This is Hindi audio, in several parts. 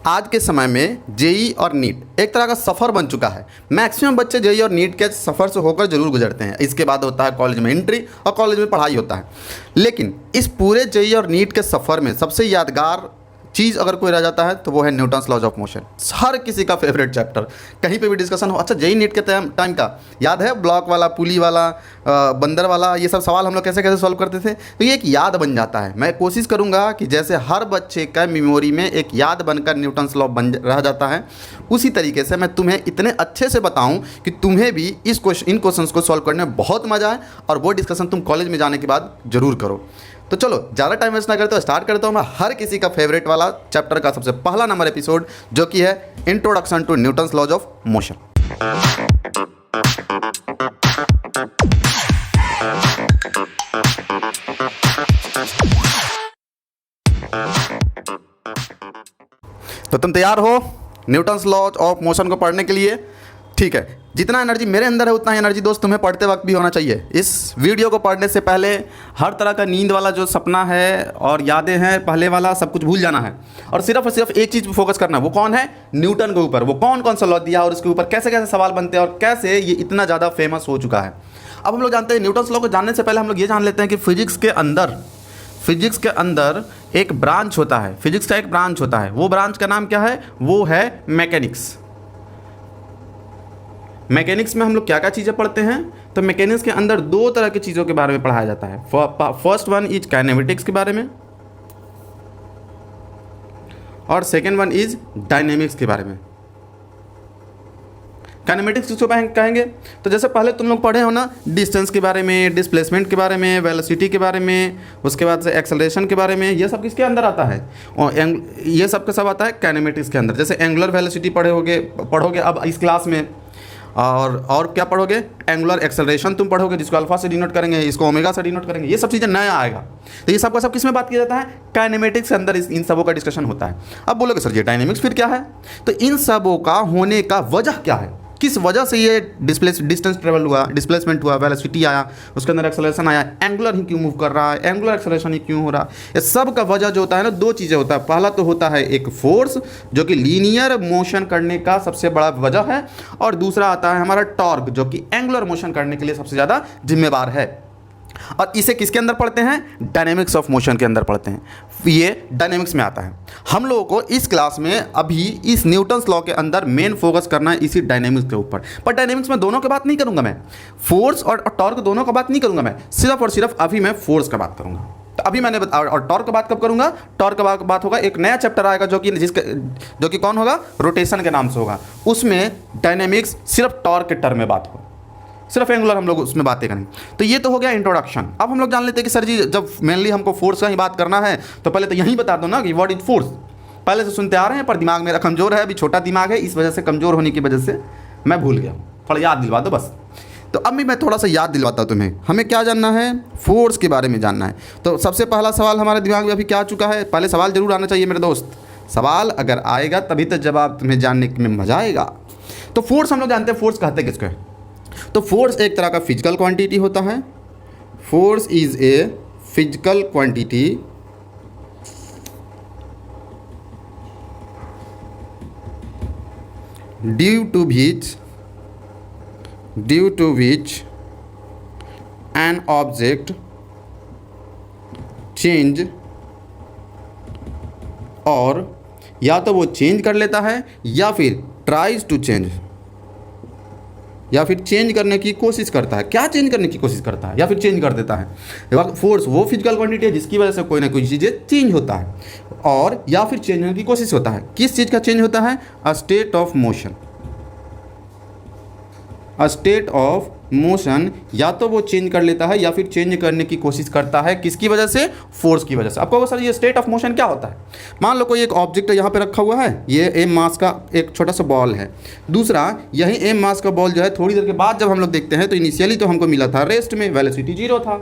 आज के समय में जेई और नीट एक तरह का सफ़र बन चुका है। मैक्सिमम बच्चे जेई और नीट के सफ़र से होकर जरूर गुजरते हैं। इसके बाद होता है कॉलेज में एंट्री और कॉलेज में पढ़ाई होता है। लेकिन इस पूरे जेई और नीट के सफ़र में सबसे यादगार चीज़ अगर कोई रह जाता है तो वो है न्यूटन्स लॉज ऑफ मोशन। हर किसी का फेवरेट चैप्टर, कहीं पे भी डिस्कशन हो। अच्छा, जेई नीट के टाइम का याद है, ब्लॉक वाला, पुली वाला, बंदर वाला, ये सब सवाल हम लोग कैसे कैसे सॉल्व करते थे। तो ये एक याद बन जाता है। मैं कोशिश करूँगा कि जैसे हर बच्चे का मेमोरी में एक याद बनकर न्यूटन्स लॉ बन रह जाता है, उसी तरीके से मैं तुम्हें इतने अच्छे से बताऊँ कि तुम्हें भी इन क्वेश्चंस को सॉल्व करने में बहुत मज़ा आए और वो डिस्कशन तुम कॉलेज में जाने के बाद ज़रूर करो। तो चलो ज़्यादा टाइम वेस्ट ना करते हो, स्टार्ट करता हूँ मैं हर किसी का फेवरेट वाला चैप्टर का सबसे पहला नंबर एपिसोड, जो कि है introduction to Newton's laws of motion. तो तुम तैयार हो न्यूटन्स लॉज ऑफ मोशन को पढ़ने के लिए? ठीक है, जितना एनर्जी मेरे अंदर है उतना एनर्जी दोस्त तुम्हें पढ़ते वक्त भी होना चाहिए। इस वीडियो को पढ़ने से पहले हर तरह का नींद वाला जो सपना है और यादें हैं पहले वाला सब कुछ भूल जाना है और सिर्फ एक चीज़ पर फोकस करना है। वो कौन है? न्यूटन के ऊपर। वो कौन कौन सा लॉ दिया और उसके ऊपर कैसे कैसे सवाल बनते हैं और कैसे ये इतना ज़्यादा फेमस हो चुका है। अब हम लोग जानते हैं न्यूटन्स लॉ को जानने से पहले हम लोग ये जान लेते हैं कि फिजिक्स के अंदर एक ब्रांच होता है। फिजिक्स का एक ब्रांच होता है। वो ब्रांच का नाम क्या है? वो है मैकेनिक्स। मैकेनिक्स में हम लोग क्या क्या चीज़ें पढ़ते हैं? तो मैकेनिक्स के अंदर दो तरह की चीज़ों के बारे में पढ़ाया जाता है। फर्स्ट वन इज काइनेमेटिक्स के बारे में और सेकेंड वन इज डायनेमिक्स के बारे में। काइनेमेटिक्स किसको कहेंगे? तो जैसे पहले तुम लोग पढ़े हो ना, डिस्टेंस के बारे में, डिस्प्लेसमेंट के बारे में, वेलोसिटी के बारे में, उसके बाद से एक्सेलरेशन के बारे में, ये सब किसके अंदर आता है? और ये सब का सब आता है काइनेमेटिक्स के अंदर। जैसे एंगुलर वेलोसिटी पढ़ोगे अब इस क्लास में, और क्या पढ़ोगे? एंगुलर एक्सेलरेशन तुम पढ़ोगे, जिसको अल्फा से डिनोट करेंगे, इसको ओमेगा से डिनोट करेंगे। ये सब चीज़ें नया आएगा। तो ये सब का सब किस में बात किया जाता है? काइनेमेटिक्स के अंदर इन सबों का डिस्कशन होता है। अब बोलोगे सर ये डायनेमिक्स फिर क्या है? तो इन सबों का होने का वजह क्या है? किस वजह से ये डिस्टेंस ट्रेवल हुआ, डिस्प्लेसमेंट हुआ, वेलोसिटी आया, उसके अंदर एक्सेलरेशन आया, एंगुलर ही क्यों मूव कर रहा है, एंगुलर एक्सेलरेशन ही क्यों हो रहा है? ये सब का वजह जो होता है ना, दो चीज़ें होता है। पहला तो होता है एक फोर्स जो कि लीनियर मोशन करने का सबसे बड़ा वजह है, और दूसरा आता है हमारा टॉर्क जो कि एंगुलर मोशन करने के लिए सबसे ज़्यादा जिम्मेवार है। और इसे किसके अंदर पढ़ते हैं? डायनेमिक्स ऑफ मोशन के अंदर पढ़ते हैं। ये डायनेमिक्स में आता है। हम लोगों को इस क्लास में अभी इस न्यूटन्स लॉ के अंदर मेन फोकस करना है इसी डायनेमिक्स के ऊपर। पर डायनेमिक्स में दोनों की बात नहीं करूंगा मैं, फोर्स और टॉर्क दोनों का बात नहीं करूंगा मैं, सिर्फ और सिर्फ अभी मैं फोर्स का बात करूंगा। तो अभी मैंने और टॉर्क का बात कब करूंगा? टॉर्क का बात होगा, एक नया चैप्टर आएगा जो कि कौन होगा? रोटेशन के नाम से होगा। उसमें डायनेमिक्स सिर्फ टॉर्क के टर्म में बात होगा, सिर्फ एंगुलर हम लोग उसमें बातें करेंगे। तो ये तो हो गया इंट्रोडक्शन। अब हम लोग जान लेते हैं कि सर जी जब मेनली हमको फोर्स का ही बात करना है तो पहले तो यही बता दो ना कि व्हाट इज फोर्स। पहले से सुनते आ रहे हैं पर दिमाग मेरा कमज़ोर है, अभी छोटा दिमाग है, इस वजह से कमज़ोर होने की वजह से मैं भूल गया हूँ। थोड़ा याद दिलवा दो बस। तो अब भी मैं थोड़ा सा याद दिलवाता हूँ तुम्हें। हमें क्या जानना है? फोर्स के बारे में जानना है। तो सबसे पहला सवाल हमारे दिमाग में अभी क्या आ चुका है? पहले सवाल जरूर आना चाहिए मेरे दोस्त। सवाल अगर आएगा तभी तो जवाब तुम्हें जानने में मज़ा आएगा। तो फोर्स हम लोग जानते हैं, फोर्स कहते किसको है? तो फोर्स एक तरह का फिजिकल क्वांटिटी होता है। Force is a physical quantity due to which an object change, और या तो वो चेंज कर लेता है या फिर ट्राइज टू चेंज, या फिर चेंज करने की कोशिश करता है। क्या चेंज करने की कोशिश करता है? या फिर चेंज कर देता है। फोर्स वो फिजिकल क्वांटिटी है जिसकी वजह से कोई ना कोई चीज़ें चेंज होता है, और या फिर चेंज होने की कोशिश होता है। किस चीज़ का चेंज होता है? A state of motion. A state of motion या तो वो चेंज कर लेता है या फिर चेंज करने की कोशिश करता है। किसकी वजह से? फोर्स की वजह से। आपको सर ये स्टेट ऑफ मोशन क्या होता है? मान लो कोई एक ऑब्जेक्ट यहाँ पे रखा हुआ है, ये एम मास का एक छोटा सा बॉल है। दूसरा यही एम मास का बॉल जो है थोड़ी देर के बाद जब हम लोग देखते हैं तो इनिशियली तो हमको मिला था रेस्ट में, वेलोसिटी 0 था।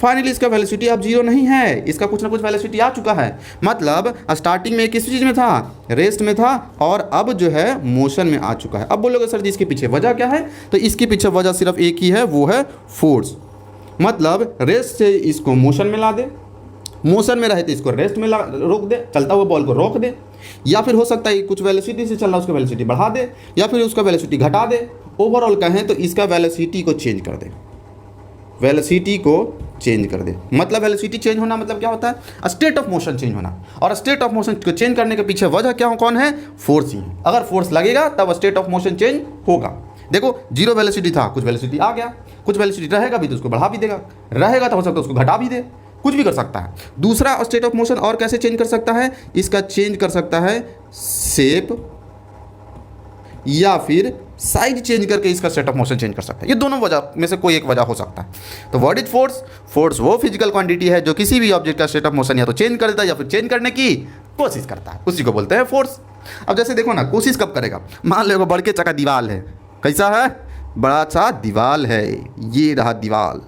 फाइनली इसका वेलोसिटी अब 0 नहीं है, इसका कुछ ना कुछ वेलोसिटी आ चुका है। मतलब स्टार्टिंग में किस चीज़ में था? रेस्ट में था, और अब जो है मोशन में आ चुका है। अब बोलोगे सर जी इसके पीछे वजह क्या है? तो इसके पीछे वजह सिर्फ एक ही है, वो है फोर्स। मतलब रेस्ट से इसको मोशन में ला दे, मोशन में रहे तो इसको रेस्ट में रोक दे, चलता हुआ बॉल को रोक दे, या फिर हो सकता है कुछ वेलोसिटी से चल रहा है उसका वेलोसिटी बढ़ा दे, या फिर उसका वेलोसिटी घटा दे। ओवरऑल कहें तो इसका वेलोसिटी को चेंज कर दे, वेलोसिटी को चेंज कर दे। मतलब वेलोसिटी चेंज होना मतलब क्या होता है? स्टेट ऑफ मोशन चेंज होना। और स्टेट ऑफ मोशन को चेंज करने के पीछे वजह क्या कौन है? फोर्स ही है। अगर फोर्स लगेगा तब स्टेट ऑफ मोशन चेंज होगा। देखो जीरो वेलोसिटी था, कुछ वेलोसिटी आ गया, कुछ वेलोसिटी रहेगा भी तो उसको बढ़ा भी देगा, रहेगा तो हो सकता है उसको घटा भी दे, कुछ भी कर सकता है। दूसरा स्टेट ऑफ मोशन और कैसे चेंज कर सकता है? इसका चेंज कर सकता है शेप या फिर साइज चेंज करके इसका स्टेट ऑफ मोशन चेंज कर सकता है। ये दोनों वजह में से कोई एक वजह हो सकता है। तो व्हाट इज फोर्स? फोर्स वो फिजिकल क्वांटिटी है जो किसी भी ऑब्जेक्ट का स्टेट ऑफ मोशन या तो चेंज कर देता है या फिर चेंज करने की कोशिश करता है, उसी को बोलते हैं फोर्स। अब जैसे देखो ना, कोशिश कब करेगा? मान लो बड़ के चका दीवाल है, कैसा है? बड़ा सा दीवाल है, ये रहा दीवाल,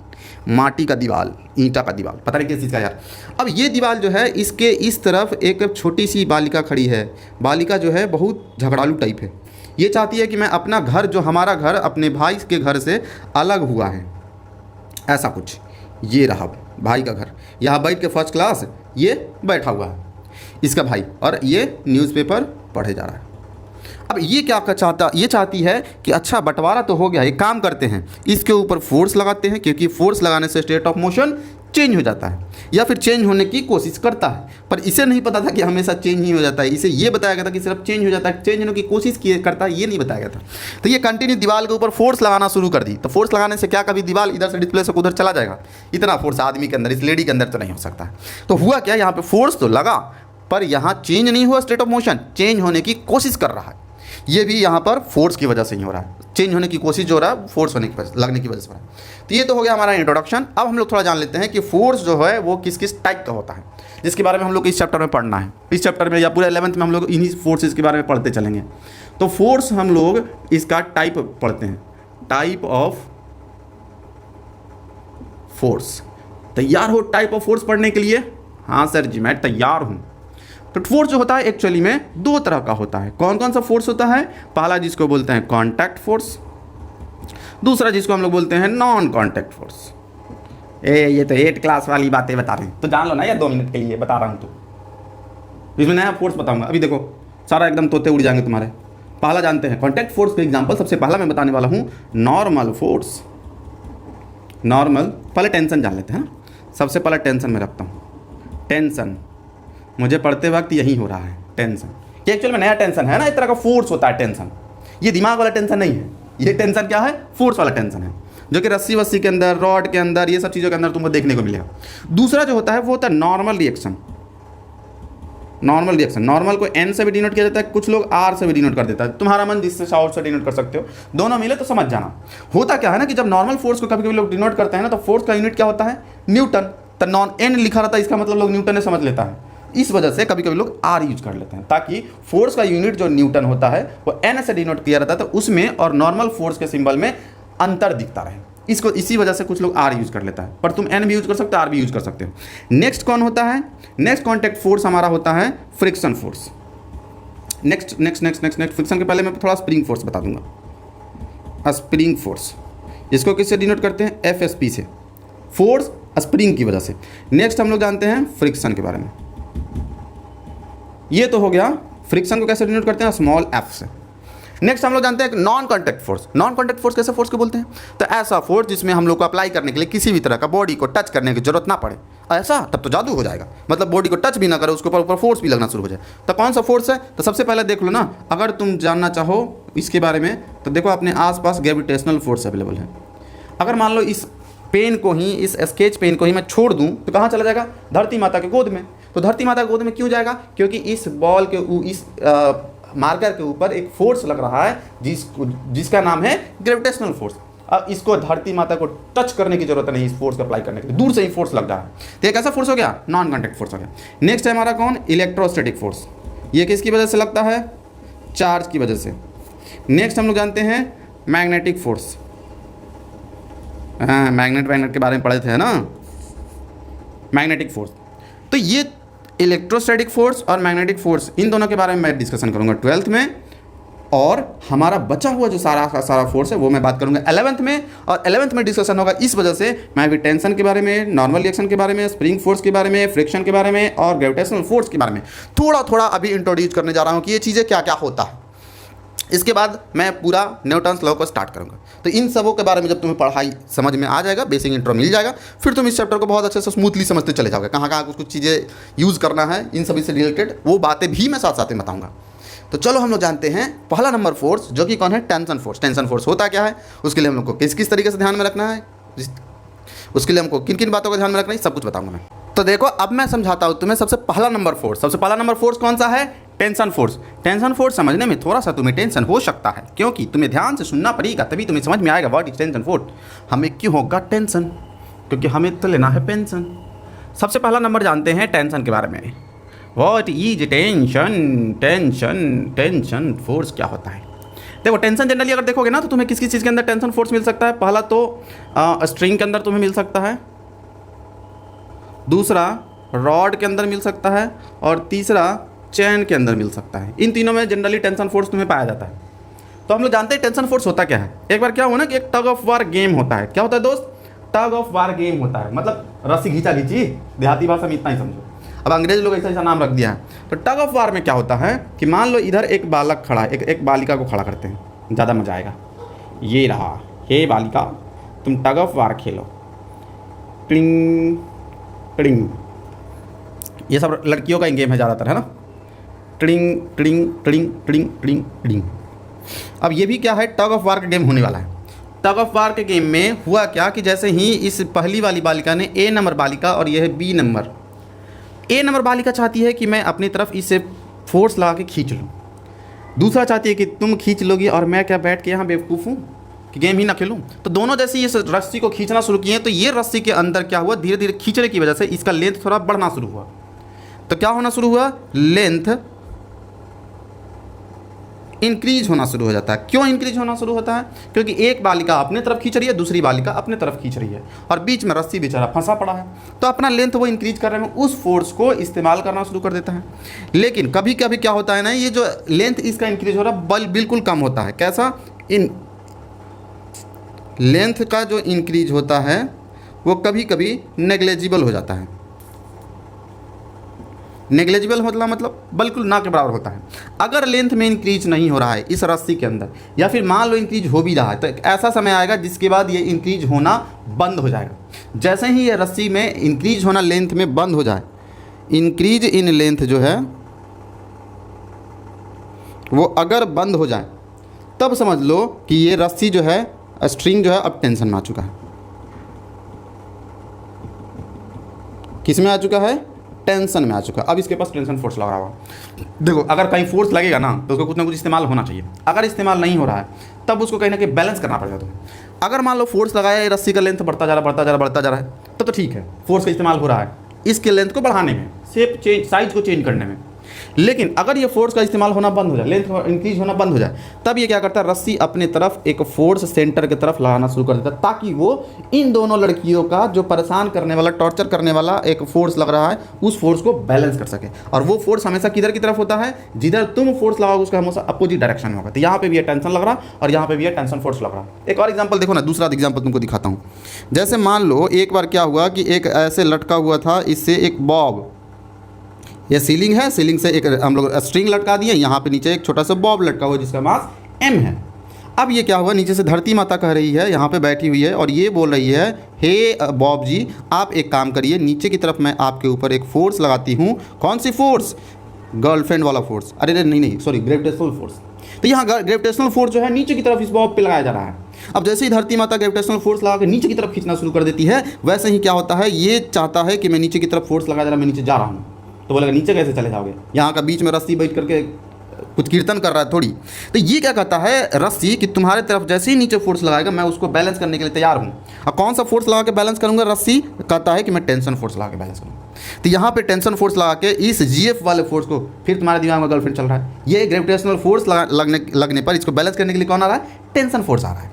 माटी का दीवाल, ईंटा का दीवाल, पता नहीं किस चीज़ का यार। अब ये दीवाल जो है, इसके इस तरफ एक छोटी सी बालिका खड़ी है। बालिका जो है बहुत झगड़ालू टाइप है, ये चाहती है कि मैं अपना घर, जो हमारा घर अपने भाई के घर से अलग हुआ है, ऐसा कुछ। ये रहा भाई का घर, यहाँ बैठ के फर्स्ट क्लास ये बैठा हुआ है इसका भाई, और ये न्यूज़पेपर पढ़े जा रहा है। अब ये क्या चाहता, ये चाहती है कि अच्छा बंटवारा तो हो गया, एक काम करते हैं, इसके ऊपर फोर्स लगाते हैं, क्योंकि फोर्स लगाने से स्टेट ऑफ मोशन चेंज हो जाता है या फिर चेंज होने की कोशिश करता है। पर इसे नहीं पता था कि हमेशा चेंज ही हो जाता है, इसे ये बताया गया था कि सिर्फ चेंज हो जाता है, चेंज होने की कोशिश करता है, ये नहीं बताया गया था। तो ये कंटिन्यू दीवार के ऊपर फोर्स लगाना शुरू कर दी। तो फोर्स लगाने से क्या कभी दीवार इधर से डिस्प्लेस होकर उधर चला जाएगा? इतना फोर्स आदमी के अंदर, इस लेडी के अंदर तो नहीं हो सकता। तो हुआ क्या, यहाँ पर फोर्स तो लगा पर यहाँ चेंज नहीं हुआ, स्टेट ऑफ मोशन चेंज होने की कोशिश कर रहा है। ये भी यहाँ पर फोर्स की वजह से ही हो रहा है, चेंज होने की कोशिश जो हो रहा है फोर्स होने की वजह, लगने की वजह से हो रहा है। तो ये तो हो गया हमारा इंट्रोडक्शन। अब हम लोग थोड़ा जान लेते हैं कि फोर्स जो है वो किस किस टाइप का होता है, जिसके बारे में हम लोग को इस चैप्टर में पढ़ना है। इस चैप्टर में या पूरे 11th में हम लोग इन्हीं फोर्सेस के बारे में पढ़ते चलेंगे। तो फोर्स हम लोग इसका टाइप पढ़ते हैं, टाइप ऑफ फोर्स। तैयार हो टाइप ऑफ फोर्स पढ़ने के लिए? हाँ सर जी मैं तैयार हूँ। तो फोर्स जो होता है एक्चुअली में दो तरह का होता है। कौन कौन सा फोर्स होता है? पहला जिसको बोलते हैं कांटेक्ट फोर्स, दूसरा जिसको हम लोग बोलते हैं नॉन कांटेक्ट फोर्स। ये तो 8 क्लास वाली बातें बता रहे हैं, तो जान लो ना, या 2 मिनट के लिए बता रहा हूँ। तो इसमें नया फोर्स बताऊंगा, अभी देखो सारा एकदम तोते उड़ जाएंगे तुम्हारे। पहला जानते हैं कांटेक्ट फोर्स का एग्जाम्पल, सबसे पहला मैं बताने वाला हूँ नॉर्मल फोर्स। नॉर्मल, पहले टेंशन जान लेते हैं। सबसे पहले टेंशन में रखता हूँ। टेंशन मुझे पढ़ते वक्त यही हो रहा है, टेंशन। ये एक्चुअल में नया टेंशन है ना, एक तरह का फोर्स होता है टेंशन। ये दिमाग वाला टेंशन नहीं है, ये टेंशन क्या है? फोर्स वाला टेंशन है, जो कि रस्सी वस्सी के अंदर, रॉड के अंदर, ये सब चीज़ों के अंदर तुमको देखने को मिलेगा। दूसरा जो होता है वो होता है normal reaction. Normal reaction, normal को एन से भी डिनोट किया जाता है, कुछ लोग आर से भी डिनोट कर देता है। तुम्हारा मन जिससे चाहो से डिनोट कर सकते हो, दोनों मिले तो समझ जाना। होता क्या है ना कि जब नॉर्मल फोर्स को कभी कभी लोग डिनोट करते हैं ना, तो फोर्स का यूनिट क्या होता है? न्यूटन। तो नॉन एन लिखा रहता है, इसका मतलब लोग न्यूटन ने समझ लेता है। इस वजह से कभी कभी लोग आर यूज कर लेते हैं, ताकि फोर्स का यूनिट जो न्यूटन होता है वो एन से डिनोट किया रहता है, तो उसमें और नॉर्मल फोर्स के सिंबल में अंतर दिखता रहे, इसको इसी वजह से कुछ लोग आर यूज कर लेता है। पर तुम एन भी यूज कर सकते हो, आर भी यूज कर सकते हो। नेक्स्ट कौन होता है? नेक्स्ट कॉन्टैक्ट फोर्स हमारा होता है फ्रिक्शन फोर्स। नेक्स्ट फ्रिक्शन के पहले मैं थोड़ा स्प्रिंग फोर्स बता दूंगा। स्प्रिंग फोर्स, इसको किससे डिनोट करते हैं? एफएसपी से, फोर्स स्प्रिंग की वजह से। नेक्स्ट हम लोग जानते हैं फ्रिक्शन के बारे में। ये तो हो गया फ्रिक्शन को कैसे डिनोट करते हैं? स्मॉल एफ से। नेक्स्ट हम लोग जानते हैं non contact force. Non contact force कैसे फोर्स को बोलते हैं? तो ऐसा फोर्स जिसमें हम लोग को अप्लाई करने के लिए किसी भी तरह का बॉडी को टच करने की जरूरत ना पड़े। ऐसा तब तो जादू हो जाएगा, मतलब बॉडी को टच भी ना करे, उसके ऊपर फोर्स भी लगना शुरू हो जाए। तो कौन सा फोर्स है? तो सबसे पहले देख लो ना, अगर तुम जानना चाहो इसके बारे में तो देखो अपने आसपास ग्रेविटेशनल फोर्स अवेलेबल है। अगर मान लो इस पेन को ही, इस स्केच पेन को ही मैं छोड़ दूं तो कहाँ चला जाएगा? धरती माता के गोद में। तो धरती माता की गोद में क्यों जाएगा? क्योंकि इस बॉल के इस मार्कर के ऊपर एक फोर्स लग रहा है जिसका नाम है ग्रेविटेशनल फोर्स। अब इसको धरती माता को टच करने की जरूरत नहीं, इस फोर्स को अप्लाई करने के लिए दूर से ही फोर्स लग रहा है। तो एक ऐसा फोर्स हो गया, नॉन कांटेक्ट फोर्स हो गया। नेक्स्ट है हमारा कौन? Electrostatic force. ये किसकी वजह से लगता है? चार्ज की वजह से। नेक्स्ट हम लोग जानते हैं मैग्नेटिक फोर्स। हाँ, मैग्नेट के बारे में पढ़े थे ना, मैग्नेटिक फोर्स। तो ये इलेक्ट्रोस्टैटिक फोर्स और मैग्नेटिक फोर्स, इन दोनों के बारे में मैं डिस्कशन करूंगा 12th में। और हमारा बचा हुआ जो सारा का सारा फोर्स है वो मैं बात करूंगा 11th में, और 11th में डिस्कशन होगा। इस वजह से मैं अभी टेंशन के बारे में, नॉर्मल रिएक्शन के बारे में, स्प्रिंग फोर्स के बारे में, फ्रिक्शन के बारे में और ग्रेविटेशनल फोर्स के बारे में थोड़ा थोड़ा अभी इंट्रोड्यूस करने जा रहा हूँ कि ये चीज़ें क्या क्या होता है। इसके बाद मैं पूरा न्यूटन्स लॉ को स्टार्ट करूंगा। तो इन सबों के बारे में जब तुम्हें पढ़ाई समझ में आ जाएगा, बेसिक इंट्रो मिल जाएगा, फिर तुम इस चैप्टर को बहुत अच्छे से स्मूथली समझते चले जाओगे। कहाँ कहाँ कुछ कुछ चीज़ें यूज़ करना है, इन सभी से रिलेटेड वो बातें भी मैं साथ साथ में बताऊँगा। तो चलो हम लोग जानते हैं पहला नंबर फोर्स, जो कि कौन है? Tension force. टेंशन फोर्स होता क्या है, उसके लिए हम लोग को किस किस तरीके से ध्यान में रखना है, उसके लिए हमको किन किन बातों का ध्यान में रखना है, सब कुछ बताऊंगा मैं। तो देखो अब मैं समझाता हूँ तुम्हें सबसे पहला नंबर फोर्स। सबसे पहला नंबर फोर्स कौन सा है? Tension force. टेंशन फोर्स समझने में थोड़ा सा तुम्हें टेंशन हो सकता है, क्योंकि तुम्हें ध्यान से सुनना पड़ेगा, तभी तुम्हें समझ में आएगा व्हाट इज टेंशन फोर्स। हमें क्यों होगा टेंशन? क्योंकि हमें तो लेना है पेंशन। सबसे पहला नंबर जानते हैं टेंशन के बारे में। What is tension? Tension force क्या होता है? देखो टेंशन जनरली अगर देखोगे ना तो तुम्हें किस किस चीज़ के अंदर टेंशन फोर्स मिल सकता है? पहला तो स्ट्रिंग के अंदर तुम्हें मिल सकता है, दूसरा रॉड के अंदर मिल सकता है, और तीसरा चैन के अंदर मिल सकता है। इन तीनों में जनरली टेंशन फोर्स तुम्हें पाया जाता है। तो हम लोग जानते हैं टेंशन फोर्स होता क्या है। एक बार क्या हुआ ना कि एक टग ऑफ वार गेम होता है। क्या होता है दोस्त? टग ऑफ वार गेम होता है, मतलब रस्सी घींचा घींची, देहाती भाषा में इतना ही समझो। अब अंग्रेज लोग ऐसा ऐसा नाम रख दिया है। तो टग ऑफ वार में क्या होता है कि मान लो इधर एक बालक खड़ा है, एक बालिका को खड़ा करते हैं, ज़्यादा मजा आएगा। ये रहा, हे बालिका तुम टग ऑफ वार खेलो। टिंग टिंग, ये सब लड़कियों का गेम है ज़्यादातर, है ना? टिंग टिंग टिंग टिंग टिंग टिंग। अब ये भी क्या है? टग ऑफ वार का गेम होने वाला है। टग ऑफ वार के गेम में हुआ क्या कि जैसे ही इस पहली वाली बालिका ने, ए नंबर बालिका और यह है बी नंबर, ए नंबर बालिका चाहती है कि मैं अपनी तरफ इसे फोर्स लगा के खींच लूँ, दूसरा चाहती है कि तुम खींच लोगी और मैं क्या बैठ के यहाँ बेवकूफ़ हूँ कि गेम ही ना खेलूँ। तो दोनों जैसे इस रस्सी को खींचना शुरू किए, तो ये रस्सी के अंदर क्या हुआ, धीरे धीरे खींचने की वजह से इसका लेंथ थोड़ा बढ़ना शुरू हुआ। तो क्या होना शुरू हुआ? लेंथ इंक्रीज होना शुरू हो जाता है। क्यों इंक्रीज होना शुरू होता है? क्योंकि एक बालिका अपने तरफ खींच रही है, दूसरी बालिका अपने तरफ खींच रही है, और बीच में रस्सी बेचारा फंसा पड़ा है। तो अपना लेंथ वो इंक्रीज करने में उस फोर्स को इस्तेमाल करना शुरू कर देता है। लेकिन कभी कभी क्या होता है ना, ये जो लेंथ इसका इंक्रीज हो रहा है बल बिल्कुल कम होता है। कैसा? इन लेंथ का जो इंक्रीज होता है वो कभी कभी नेग्लेजिबल हो जाता है। नेग्लेजिबल मतलब बिल्कुल ना के बराबर होता है। अगर लेंथ में इंक्रीज नहीं हो रहा है इस रस्सी के अंदर, या फिर मान लो इंक्रीज हो भी रहा है, तो ऐसा समय आएगा जिसके बाद ये इंक्रीज होना बंद हो जाएगा। जैसे ही ये रस्सी में इंक्रीज होना लेंथ में बंद हो जाए, इंक्रीज इन लेंथ जो है वो अगर बंद हो जाए, तब समझ लो कि ये रस्सी जो है, स्ट्रिंग जो है, अब टेंशन में आ चुका है। किस में आ चुका है? टेंशन में आ चुका है। अब इसके पास टेंशन फोर्स लग रहा होगा। देखो अगर कहीं फोर्स लगेगा ना तो उसको कुछ ना कुछ इस्तेमाल होना चाहिए। अगर इस्तेमाल नहीं हो रहा है तब उसको कहीं ना कहीं बैलेंस करना पड़ेगा तुम्हें। अगर मान लो फोर्स लगाया, ये रस्सी का लेंथ बढ़ता जा रहा है, तब तो ठीक है, फोर्स का इस्तेमाल हो रहा है इसके लेंथ को बढ़ाने में, शेप चेंज, साइज को चेंज करने में। लेकिन अगर ये फोर्स का इस्तेमाल होना बंद हो जाए, लेंथ इंक्रीज होना बंद हो जाए, तब ये क्या करता है? रस्सी अपने तरफ एक फोर्स सेंटर की तरफ लगाना शुरू कर देता है, ताकि वो इन दोनों लड़कियों का जो परेशान करने वाला, टॉर्चर करने वाला एक फोर्स लग रहा है, उस फोर्स को बैलेंस कर सके। और वो फोर्स हमेशा किधर की तरफ होता है? जिधर तुम फोर्स लगाओगे उसका हमेशा अपोजिट डायरेक्शन में होगा। तो यहाँ पे भी टेंशन लग रहा और यहाँ पे भी टेंशन फोर्स लग रहा। एक और एग्जाम्पल देखो ना, दूसरा एग्जाम्पल तुमको दिखाता हूँ। जैसे मान लो एक बार क्या हुआ कि एक ऐसे लटका हुआ था, इससे एक बॉब, ये सीलिंग है, सीलिंग से एक हम लोग स्ट्रिंग लटका दिए, यहाँ पे नीचे एक छोटा सा बॉब लटका हुआ जिसका मास m है। अब ये क्या हुआ, नीचे से धरती माता कह रही है, यहाँ पे बैठी हुई है और ये बोल रही है, हे बॉब जी आप एक काम करिए, नीचे की तरफ मैं आपके ऊपर एक फोर्स लगाती हूँ। कौन सी फोर्स? गर्लफ्रेंड वाला फोर्स। अरे नहीं सॉरी, ग्रेविटेशनल फोर्स। तो यहाँ ग्रेविटेशनल फोर्स जो है नीचे की तरफ इस बॉब पे लगाया जा रहा है। अब जैसे ही धरती माता ग्रेविटेशनल फोर्स लगा के नीचे की तरफ खींचना शुरू कर देती है, वैसे ही क्या होता है, ये चाहता है कि मैं नीचे की तरफ फोर्स लगा जा रहा, मैं नीचे जा रहा हूँ। तो बोलेगा नीचे कैसे चले जाओगे, यहाँ का बीच में रस्सी बैठ करके कुछ कीर्तन कर रहा है थोड़ी। तो ये क्या कहता है रस्सी कि तुम्हारे तरफ जैसे ही नीचे फोर्स लगाएगा मैं उसको बैलेंस करने के लिए तैयार हूँ। अब कौन सा फोर्स लगा के बैलेंस करूँगा? रस्सी कहता है कि मैं टेंशन फोर्स लगा के बैलेंस करूँगा। तो यहाँ पे टेंशन फोर्स लगा के इस GF वाले फोर्स को, फिर तुम्हारे दिमाग में गर्लफ्रेंड चल रहा है, ये ग्रेविटेशनल फोर्स लगने पर इसको बैलेंस करने के लिए कौन आ रहा है? टेंशन फोर्स आ रहा है।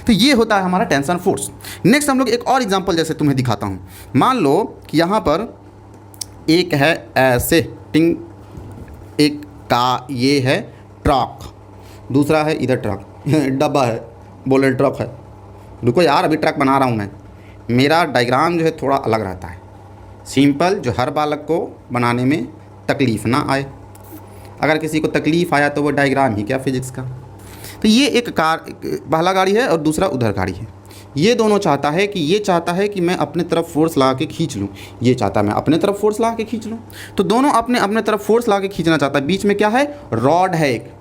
तो ये होता है हमारा टेंशन फोर्स। नेक्स्ट हम लोग एक और एग्जाम्पल जैसे तुम्हें दिखाता हूँ। मान लो कि यहाँ पर एक है ऐसे टिंग, एक का ये है ट्रक, दूसरा है इधर ट्रक डब्बा है, बोल रहे ट्रक है। रुको यार, अभी ट्रक बना रहा हूँ मैं। मेरा डायग्राम जो है थोड़ा अलग रहता है, सिंपल, जो हर बालक को बनाने में तकलीफ़ ना आए। अगर किसी को तकलीफ़ आया तो वो डायग्राम ही क्या फिजिक्स का। तो ये एक कार, पहला गाड़ी है और दूसरा उधर गाड़ी है। ये दोनों चाहता है कि ये चाहता है कि मैं अपने तरफ फोर्स लगा के खींच लूँ, ये चाहता है मैं अपने तरफ फोर्स लगा के खींच लूँ। तो दोनों अपने अपने तरफ फोर्स लगा के खींचना चाहता है। बीच में क्या है, रॉड है एक,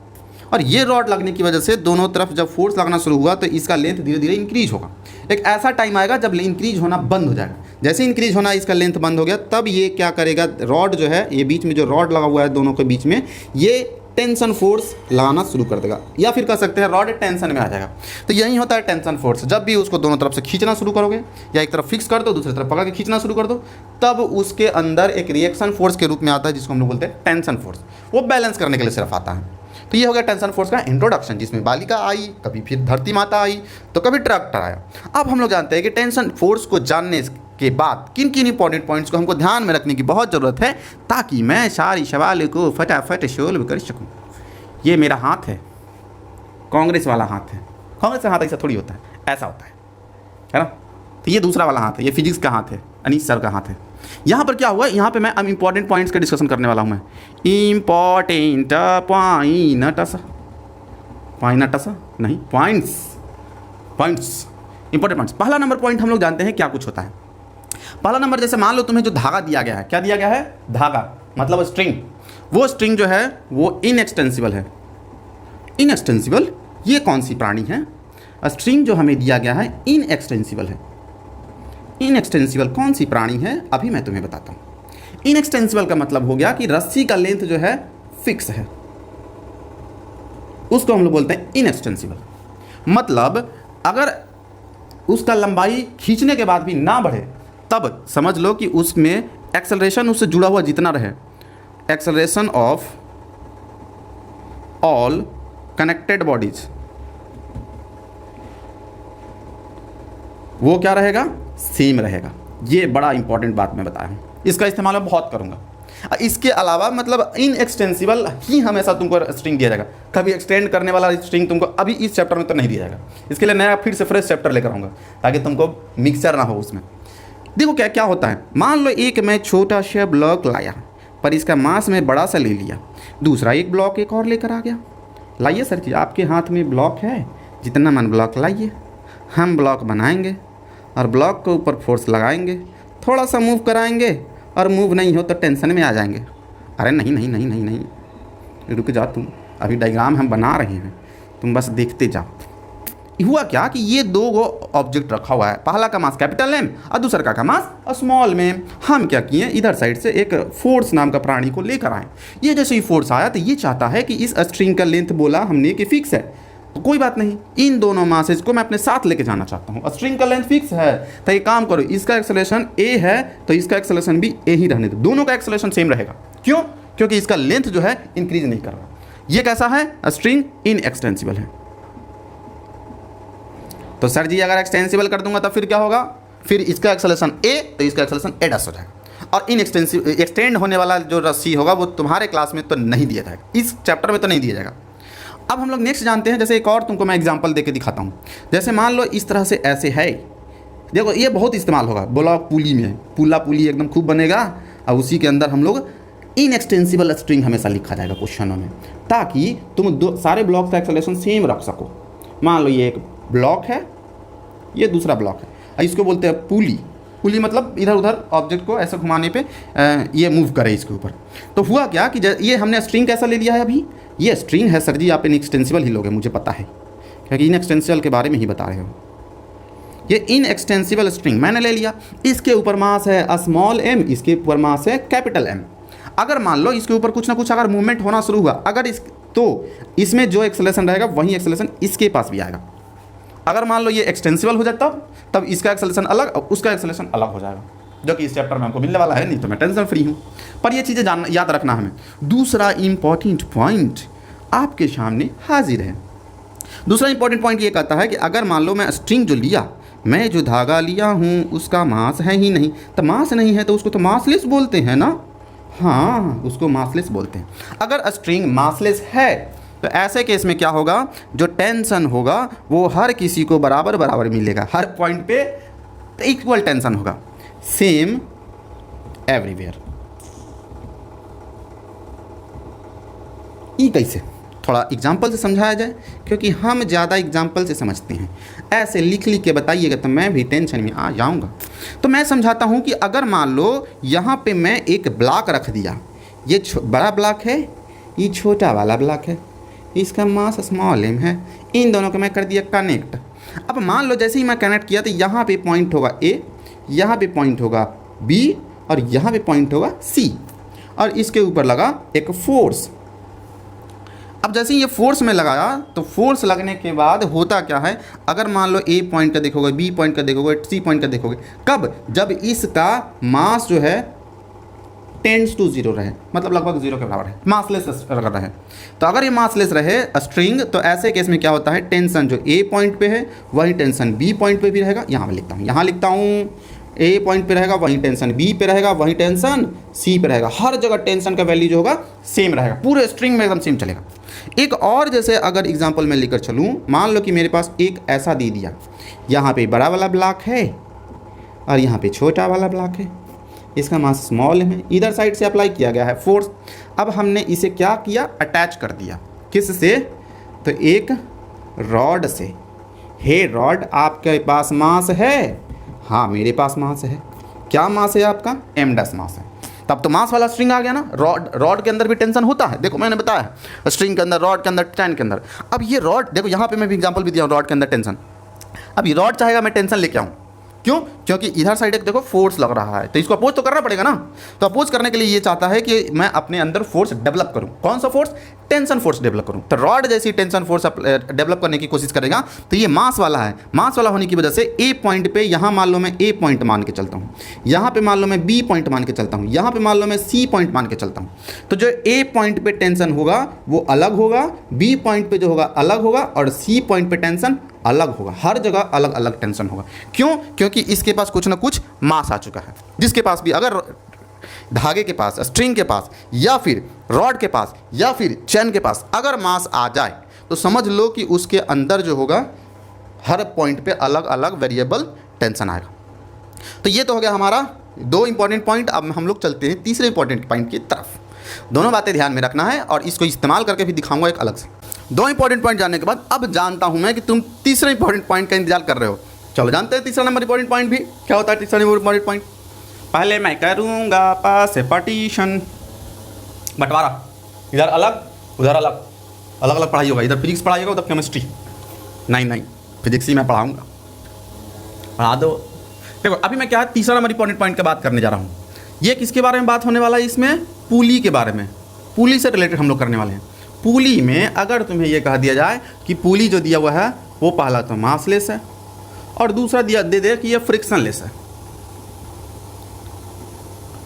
और ये रॉड लगने की वजह से दोनों तरफ जब फोर्स लगना शुरू हुआ तो इसका लेंथ धीरे धीरे इंक्रीज होगा। एक ऐसा टाइम आएगा जब इंक्रीज होना बंद हो जाएगा। जैसे इंक्रीज होना इसका लेंथ बंद हो गया, तब ये क्या करेगा, रॉड जो है, ये बीच में जो रॉड लगा हुआ है दोनों के बीच में, ये टेंशन फोर्स लगाना शुरू कर देगा, या फिर कह सकते हैं रॉड टेंशन में आ जाएगा। तो यही होता है टेंशन फोर्स। जब भी उसको दोनों तरफ से खींचना शुरू करोगे, या एक तरफ फिक्स कर दो दूसरी तरफ पकड़ के खींचना शुरू कर दो, तब उसके अंदर एक रिएक्शन फोर्स के रूप में आता है जिसको हम लोग बोलते हैं टेंशन फोर्स। वो बैलेंस करने के लिए सिर्फ आता है। तो ये हो गया टेंशन फोर्स का इंट्रोडक्शन, जिसमें बालिका आई, कभी फिर धरती माता आई, तो कभी ट्रैक्टर आया। अब हम लोग जानते हैं कि टेंशन फोर्स को जानने के बाद किन किन इंपॉर्टेंट पॉइंट्स को हमको ध्यान में रखने की बहुत ज़रूरत है, ताकि मैं सारी सवाल को फटाफट सोल्व कर सकूँ। ये मेरा हाथ है, कांग्रेस वाला हाथ है। कांग्रेस का हाथ ऐसा थोड़ी होता है, ऐसा होता है ना। तो ये दूसरा वाला हाथ है, ये फिजिक्स का हाथ है, अनीस सर का हाथ है। यहाँ पर क्या हुआ, यहाँ पे मैं अब इंपॉर्टेंट पॉइंट्स का डिस्कशन करने वाला हूँ मैं। Important points important points. पहला नंबर पॉइंट हम लोग जानते हैं क्या कुछ होता है। पहला नंबर, जैसे मान लो तुम्हें जो धागा दिया गया है, क्या दिया गया है, धागा मतलब स्ट्रिंग। वो स्ट्रिंग जो है वो इनएक्सटेंसिबल है। इनएक्सटेंसिबल, ये कौन सी प्राणी है, स्ट्रिंग जो हमें दिया गया है इनएक्सटेंसिबल है। इनएक्सटेंसिबल कौन सी प्राणी है, अभी मैं तुम्हें बताता हूँ। इनएक्सटेंसिबल का मतलब हो गया कि रस्सी का लेंथ जो है फिक्स है, उसको हम लोग बोलते हैं इनएक्सटेंसिबल। मतलब अगर उसका लंबाई खींचने के बाद भी ना बढ़े, तब समझ लो कि उसमें एक्सेलरेशन उससे जुड़ा हुआ जितना रहे, acceleration of all connected bodies, वो क्या रहेगा, सेम रहेगा। ये बड़ा इंपॉर्टेंट बात मैं बताया हूँ, इसका इस्तेमाल मैं बहुत करूँगा। इसके अलावा मतलब इनएक्सटेंसिबल ही हमेशा तुमको स्ट्रिंग दिया जाएगा, कभी एक्सटेंड करने वाला स्ट्रिंग तुमको अभी इस चैप्टर में तो नहीं दिया जाएगा। इसके लिए नया फिर से फ्रेश चैप्टर लेकर आऊँगा, ताकि तुमको मिक्सचर ना हो उसमें। देखो क्या क्या होता है, मान लो एक मैं छोटा सा ब्लॉक लाया, पर इसका मास में बड़ा सा ले लिया। दूसरा एक ब्लॉक एक और लेकर आ गया। लाइए सर जी, आपके हाथ में ब्लॉक है, जितना मन ब्लॉक लाइए, हम ब्लॉक बनाएंगे और ब्लॉक के ऊपर फोर्स लगाएंगे, थोड़ा सा मूव कराएंगे, और मूव नहीं हो तो टेंशन में आ जाएंगे। अरे नहीं नहीं नहीं नहीं नहीं, रुक जा तुम, अभी डायग्राम हम बना रहे हैं, तुम बस देखते जाओ। हुआ क्या कि ये दो ऑब्जेक्ट रखा हुआ है, पहला का मास कैपिटल एम और दूसरा का मास स्मॉल में। हम क्या किए, इधर साइड से एक फोर्स नाम का प्राणी को लेकर आए। ये जैसे ही फोर्स आया तो ये चाहता है कि इस स्ट्रिंग का लेंथ बोला हमने कि फिक्स है, तो कोई बात नहीं, इन दोनों मासेज को मैं अपने साथ लेके जाना चाहता हूँ। स्ट्रिंग का लेंथ फिक्स है, तो ये काम करो, इसका एक्सेलरेशन ए है तो इसका एक्सेलरेशन भी ए ही रहने दो, दोनों का एक्सेलरेशन सेम रहेगा। क्यों, क्योंकि इसका लेंथ जो है इंक्रीज नहीं कर रहा। ये कैसा है, स्ट्रिंग इनएक्सटेंसिबल है। तो सर जी अगर एक्सटेंसिबल कर दूंगा तो फिर क्या होगा, फिर इसका एक्सेलरेशन ए तो इसका एक्सेलरेशन ए डैश हो जाएगा। और एक्सटेंड होने वाला जो रस्सी होगा वो तुम्हारे क्लास में तो नहीं दिया जाएगा, इस चैप्टर में तो नहीं दिया जाएगा। अब हम लोग नेक्स्ट जानते हैं, जैसे एक और तुमको मैं एग्जांपल देके दिखाता हूँ। जैसे मान लो इस तरह से ऐसे है, देखो ये बहुत इस्तेमाल होगा ब्लॉक पुली में, पुला पुली एकदम खूब बनेगा, और उसी के अंदर हम लोग इनएक्सटेंसिबल स्ट्रिंग हमेशा लिखा जाएगा क्वेश्चनों में, ताकि तुम सारे ब्लॉक का एक्सेलरेशन सेम रख सको। मान लो ये एक ब्लॉक है, ये दूसरा ब्लॉक है, इसको बोलते हैं पुली। पुली मतलब इधर उधर ऑब्जेक्ट को ऐसे घुमाने पे ये मूव करे इसके ऊपर। तो हुआ क्या कि ये हमने स्ट्रिंग कैसा ले लिया है, अभी ये स्ट्रिंग है सर जी, आप इनएक्सटेंसिबल ही लोगे, मुझे पता है, क्योंकि इनएक्सटेंसिबल के बारे में ही बता रहे हो। ये इनएक्सटेंसिबल स्ट्रिंग मैंने ले लिया, इसके ऊपर मास है स्मॉल एम, इसके ऊपर मास है कैपिटल एम। अगर मान लो इसके ऊपर कुछ ना कुछ अगर मूवमेंट होना शुरू हुआ, अगर तो इसमें जो एक्सेलरेशन रहेगा वही एक्सेलरेशन इसके पास भी आएगा। अगर मान लो ये एक्सटेंसिबल हो जाता तब इसका एक्सेलरेशन अलग और उसका एक्सेलरेशन अलग हो जाएगा, जो कि इस चैप्टर में हमको मिलने वाला है, नहीं तो मैं टेंशन फ्री हूँ। पर ये चीज़ें याद रखना हमें। दूसरा इंपॉर्टेंट पॉइंट आपके सामने हाजिर है। दूसरा इंपॉर्टेंट पॉइंट ये कहता है कि अगर मान लो मैं स्ट्रिंग जो लिया, मैं जो धागा लिया हूँ उसका मास है ही नहीं, तो मास नहीं है तो उसको तो मासलेस बोलते हैं ना। हाँ, उसको मासलेस बोलते हैं। अगर स्ट्रिंग मासलेस है तो ऐसे केस में क्या होगा, जो टेंशन होगा वो हर किसी को बराबर बराबर मिलेगा, हर पॉइंट पे इक्वल टेंशन होगा, सेम एवरीवेयर। ये कैसे, थोड़ा एग्जाम्पल से समझाया जाए, क्योंकि हम ज़्यादा एग्जाम्पल से समझते हैं। ऐसे लिख लिख के बताइएगा तो मैं भी टेंशन में आ जाऊंगा। तो मैं समझाता हूँ कि अगर मान लो यहाँ पे मैं एक ब्लॉक रख दिया, ये बड़ा ब्लॉक है, ये छोटा वाला ब्लॉक है, इसका मास स्मॉल m है, इन दोनों को मैं कर दिया कनेक्ट। अब मान लो जैसे ही मैं कनेक्ट किया तो यहाँ पे पॉइंट होगा A, यहाँ पे पॉइंट होगा B और यहाँ पे पॉइंट होगा C, और इसके ऊपर लगा एक फोर्स। अब जैसे ही ये फोर्स में लगाया तो फोर्स लगने के बाद होता क्या है, अगर मान लो A पॉइंट का देखोगे, B पॉइंट का देखोगे, C पॉइंट का देखोगे, कब, जब इसका मास जो है टेंड्स टू जीरो रहे, मतलब लगभग जीरो के बराबर है, मासलेस अगर रहे। तो अगर ये मासलेस रहे स्ट्रिंग, तो ऐसे केस में क्या होता है, टेंशन जो A पॉइंट पे है वही टेंशन B पॉइंट पे भी रहेगा। यहाँ मैं लिखता हूँ, यहाँ लिखता हूँ A पॉइंट पे रहेगा वही टेंशन B पे रहेगा, वही टेंशन C पे रहेगा। हर जगह टेंशन का वैल्यू जो होगा सेम रहेगा, पूरे स्ट्रिंग में एकदम सेम चलेगा। एक और जैसे अगर एग्जांपल में लेकर चलूँ, मान लो कि मेरे पास एक ऐसा दे दिया, यहाँ पे बड़ा वाला ब्लॉक है और यहाँ पे छोटा वाला ब्लॉक है, इसका मास स्मॉल है, इधर साइड से अप्लाई किया गया है फोर्स। अब हमने इसे क्या किया, अटैच कर दिया, किस से, तो एक रॉड से। हे रॉड, आपके पास मास है? हाँ मेरे पास मास है। क्या मास है आपका? m' मास है। तब तो मास वाला स्ट्रिंग आ गया ना। रॉड के अंदर भी टेंशन होता है, देखो मैंने बताया, स्ट्रिंग के अंदर, रॉड के अंदर, चैन के अंदर। अब ये रॉड देखो, यहाँ पे मैं भी एग्जांपल भी दिया हूँ, रॉड के अंदर टेंशन। अब ये रॉड चाहेगा मैं टेंशन लेके आऊँ, क्यों? क्योंकि इधर साइड एक देखो फोर्स लग रहा है, तो इसको अपोज तो करना पड़ेगा ना। तो अपोज करने के लिए ये चाहता है कि मैं अपने अंदर फोर्स डेवलप करूं। कौन सा फोर्स? टेंशन फोर्स डेवलप करूं। तो रॉड जैसी टेंशन फोर्स डेवलप करने की कोशिश करेगा, तो ये मास वाला है। मास वाला होने की वजह से ए पॉइंट पे, यहाँ मान लो मैं ए पॉइंट मान के चलता हूँ, यहाँ पे मान लो मैं बी पॉइंट मान के चलता हूँ, यहाँ पे मान लो मैं सी पॉइंट मान के चलता हूँ। तो जो ए पॉइंट पे टेंशन होगा वो अलग होगा, बी पॉइंट पे जो होगा अलग होगा, और सी पॉइंट पे टेंशन अलग होगा। हर जगह अलग अलग टेंशन होगा। क्यों? क्योंकि इसके पास कुछ ना कुछ मास आ चुका है। जिसके पास भी, अगर धागे के पास, स्ट्रिंग के पास, या फिर रॉड के पास, या फिर चैन के पास अगर मास आ जाए, तो समझ लो कि उसके अंदर जो होगा हर पॉइंट पे अलग अलग वेरिएबल टेंशन आएगा। तो ये तो हो गया हमारा दो इंपॉर्टेंट पॉइंट। अब हम लोग चलते हैं तीसरे इंपॉर्टेंट पॉइंट की तरफ। दोनों बातें ध्यान में रखना है और इसको इस्तेमाल करके भी दिखाऊंगा एक अलग से। दो इंपॉर्टेंट पॉइंट जानने के बाद अब जानता हूं मैं कि तुम तीसरे इंपॉर्टेंट पॉइंट का इंतजार कर रहे हो। चलो जानते हैं तीसरा नंबर इंपॉर्टेंट पॉइंट भी क्या होता है। तीसरा नंबर इंपॉर्टेंट पॉइंट, पहले मैं करूंगा पास पार्टीशन, बंटवारा, इधर अलग उधर अलग, अलग अलग पढ़ाई होगा। इधर फिजिक्स पढ़ाई होगा, उधर केमिस्ट्री। नहीं फिजिक्स ही मैं पढ़ाऊँगा, पढ़ा दो। देखो अभी मैं क्या तीसरा नंबर इंपॉर्टेंट पॉइंट की बात करने जा रहा हूँ। ये किसके बारे में बात होने वाला है? इसमें पुली के बारे में, पुली से रिलेटेड हम लोग करने वाले हैं। पुली में अगर तुम्हें ये कह दिया जाए कि पुली जो दिया हुआ है वो पहला तो मासलेस है और दूसरा दिया दे दे कि ये फ्रिक्शनलेस है,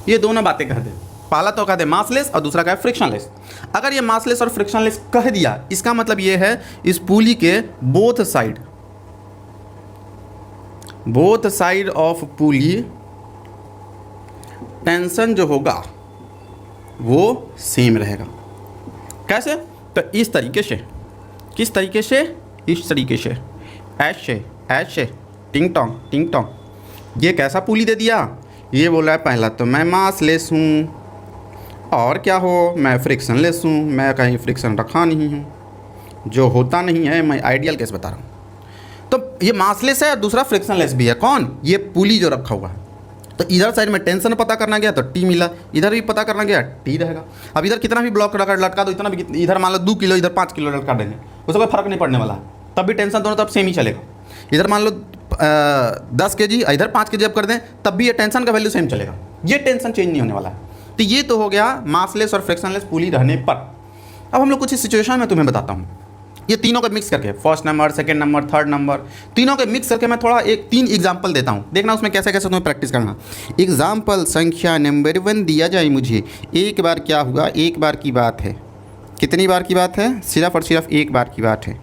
ये दोनों बातें कह दे। पहला तो कह दे मासलेस और दूसरा कहे फ्रिक्शनलेस। अगर ये मासलेस और फ्रिक्शनलेस कह दिया, इसका मतलब ये है इस पुली के both side of pulley tension जो होगा वो सेम रहेगा। कैसे? तो इस तरीके से। किस तरीके से? इस तरीके से, ऐसे टिंग टोंग। ये कैसा पुली दे दिया? ये बोला है पहला तो मैं मासलेस हूँ और क्या हो, मैं फ्रिक्शनलेस हूँ। मैं कहीं फ्रिक्शन रखा नहीं हूँ, जो होता नहीं है। मैं आइडियल केस बता रहा हूँ। तो ये मासलेस है और दूसरा फ्रिक्शनलेस भी है। कौन? ये पुली जो रखा हुआ है। तो इधर साइड में टेंशन पता करना गया तो टी मिला, इधर भी पता करना गया टी रहेगा। अब इधर कितना भी ब्लॉक लटका दो, इतना भी, इधर मान लो 2 किलो, इधर 5 किलो लटका देंगे, उससे कोई फर्क नहीं पड़ने वाला है। तब भी टेंशन दोनों तरफ सेम ही चलेगा। इधर मान लो 10 kg, इधर 5 kg अब कर दें, तब भी ये टेंशन का वैल्यू सेम चलेगा। ये टेंशन चेंज नहीं होने वाला है। तो ये तो हो गया मासलेस और फ्रिक्शनलेस पुली रहने पर। अब हम लोग कुछ इस सिचुएशन में तुम्हें बताता हूँ। ये तीनों को मिक्स करके, first number, second number, third number, तीनों के मिक्स करके मैं थोड़ा 3 एग्जाम्पल देता हूँ। देखना उसमें कैसे कैसे तुम्हें प्रैक्टिस करना। एग्जाम्पल संख्या नंबर 1 दिया जाए मुझे। एक बार क्या हुआ, एक बार की बात है। कितनी बार की बात है? सिर्फ और सिर्फ एक बार की बात है।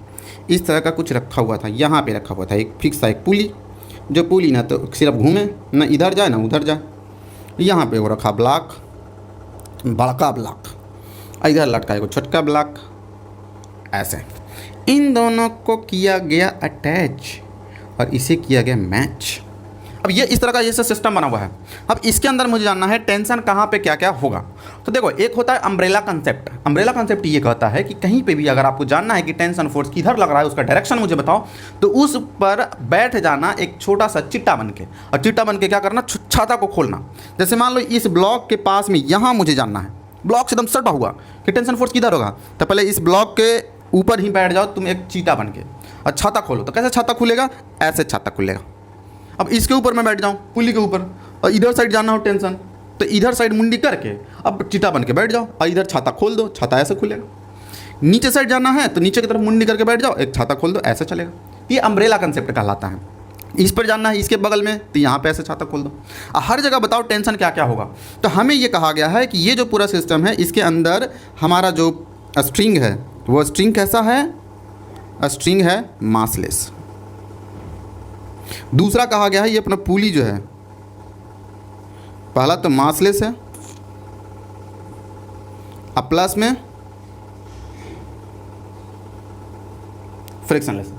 इस तरह का कुछ रखा हुआ था, यहाँ पे रखा हुआ था एक फिक्स था, एक पुली। जो पुली ना तो सिर्फ घूमे, ना इधर जाए ना उधर जाए। यहाँ पे वो रखा ब्लॉक, बड़का ब्लॉक, इधर लटका एक छोटका ब्लॉक, ऐसे इन दोनों को किया गया अटैच और इसे किया गया मैच। अब ये इस तरह का ये सिस्टम बना हुआ है। अब इसके अंदर मुझे जानना है टेंशन कहाँ पे क्या क्या होगा। तो देखो, एक होता है अम्ब्रेला कंसेप्ट। अम्ब्रेला कंसेप्ट ये कहता है कि कहीं पे भी अगर आपको जानना है कि टेंशन फोर्स किधर लग रहा है, उसका डायरेक्शन मुझे बताओ, तो उस पर बैठ जाना एक छोटा सा चिट्टा बन के, और चिट्टा बन के क्या करना, छाता को खोलना। जैसे मान लो इस ब्लॉक के पास में यहाँ मुझे जानना है, ब्लॉक से एकदम सटा हुआ कि टेंशन फोर्स किधर होगा, तो पहले इस ब्लॉक के ऊपर ही बैठ जाओ तुम एक चीटा बन के, और छाता खोलो। तो कैसे छाता खुलेगा, ऐसे छाता खुलेगा। अब इसके ऊपर मैं बैठ जाऊं, पुली के ऊपर, और इधर साइड जाना हो टेंशन, तो इधर साइड मुंडी करके अब चिटा बन के बैठ जाओ, और इधर छाता खोल दो, छाता ऐसे खुलेगा। नीचे साइड जाना है तो नीचे की तरफ मुंडी करके बैठ जाओ, एक छाता खोल दो, ऐसे चलेगा। ये अम्ब्रेला कंसेप्ट कहलाता है। इस पर जानना है इसके बगल में, तो यहाँ पे ऐसे छाता खोल दो। हर जगह बताओ टेंशन क्या क्या होगा। तो हमें ये कहा गया है कि ये जो पूरा सिस्टम है, इसके अंदर हमारा जो स्ट्रिंग है, वो स्ट्रिंग कैसा है, स्ट्रिंग है मासलेस। दूसरा कहा गया है ये अपना पुली जो है, पहला तो मासलेस है, अब प्लस में फ्रिक्शनलेस है।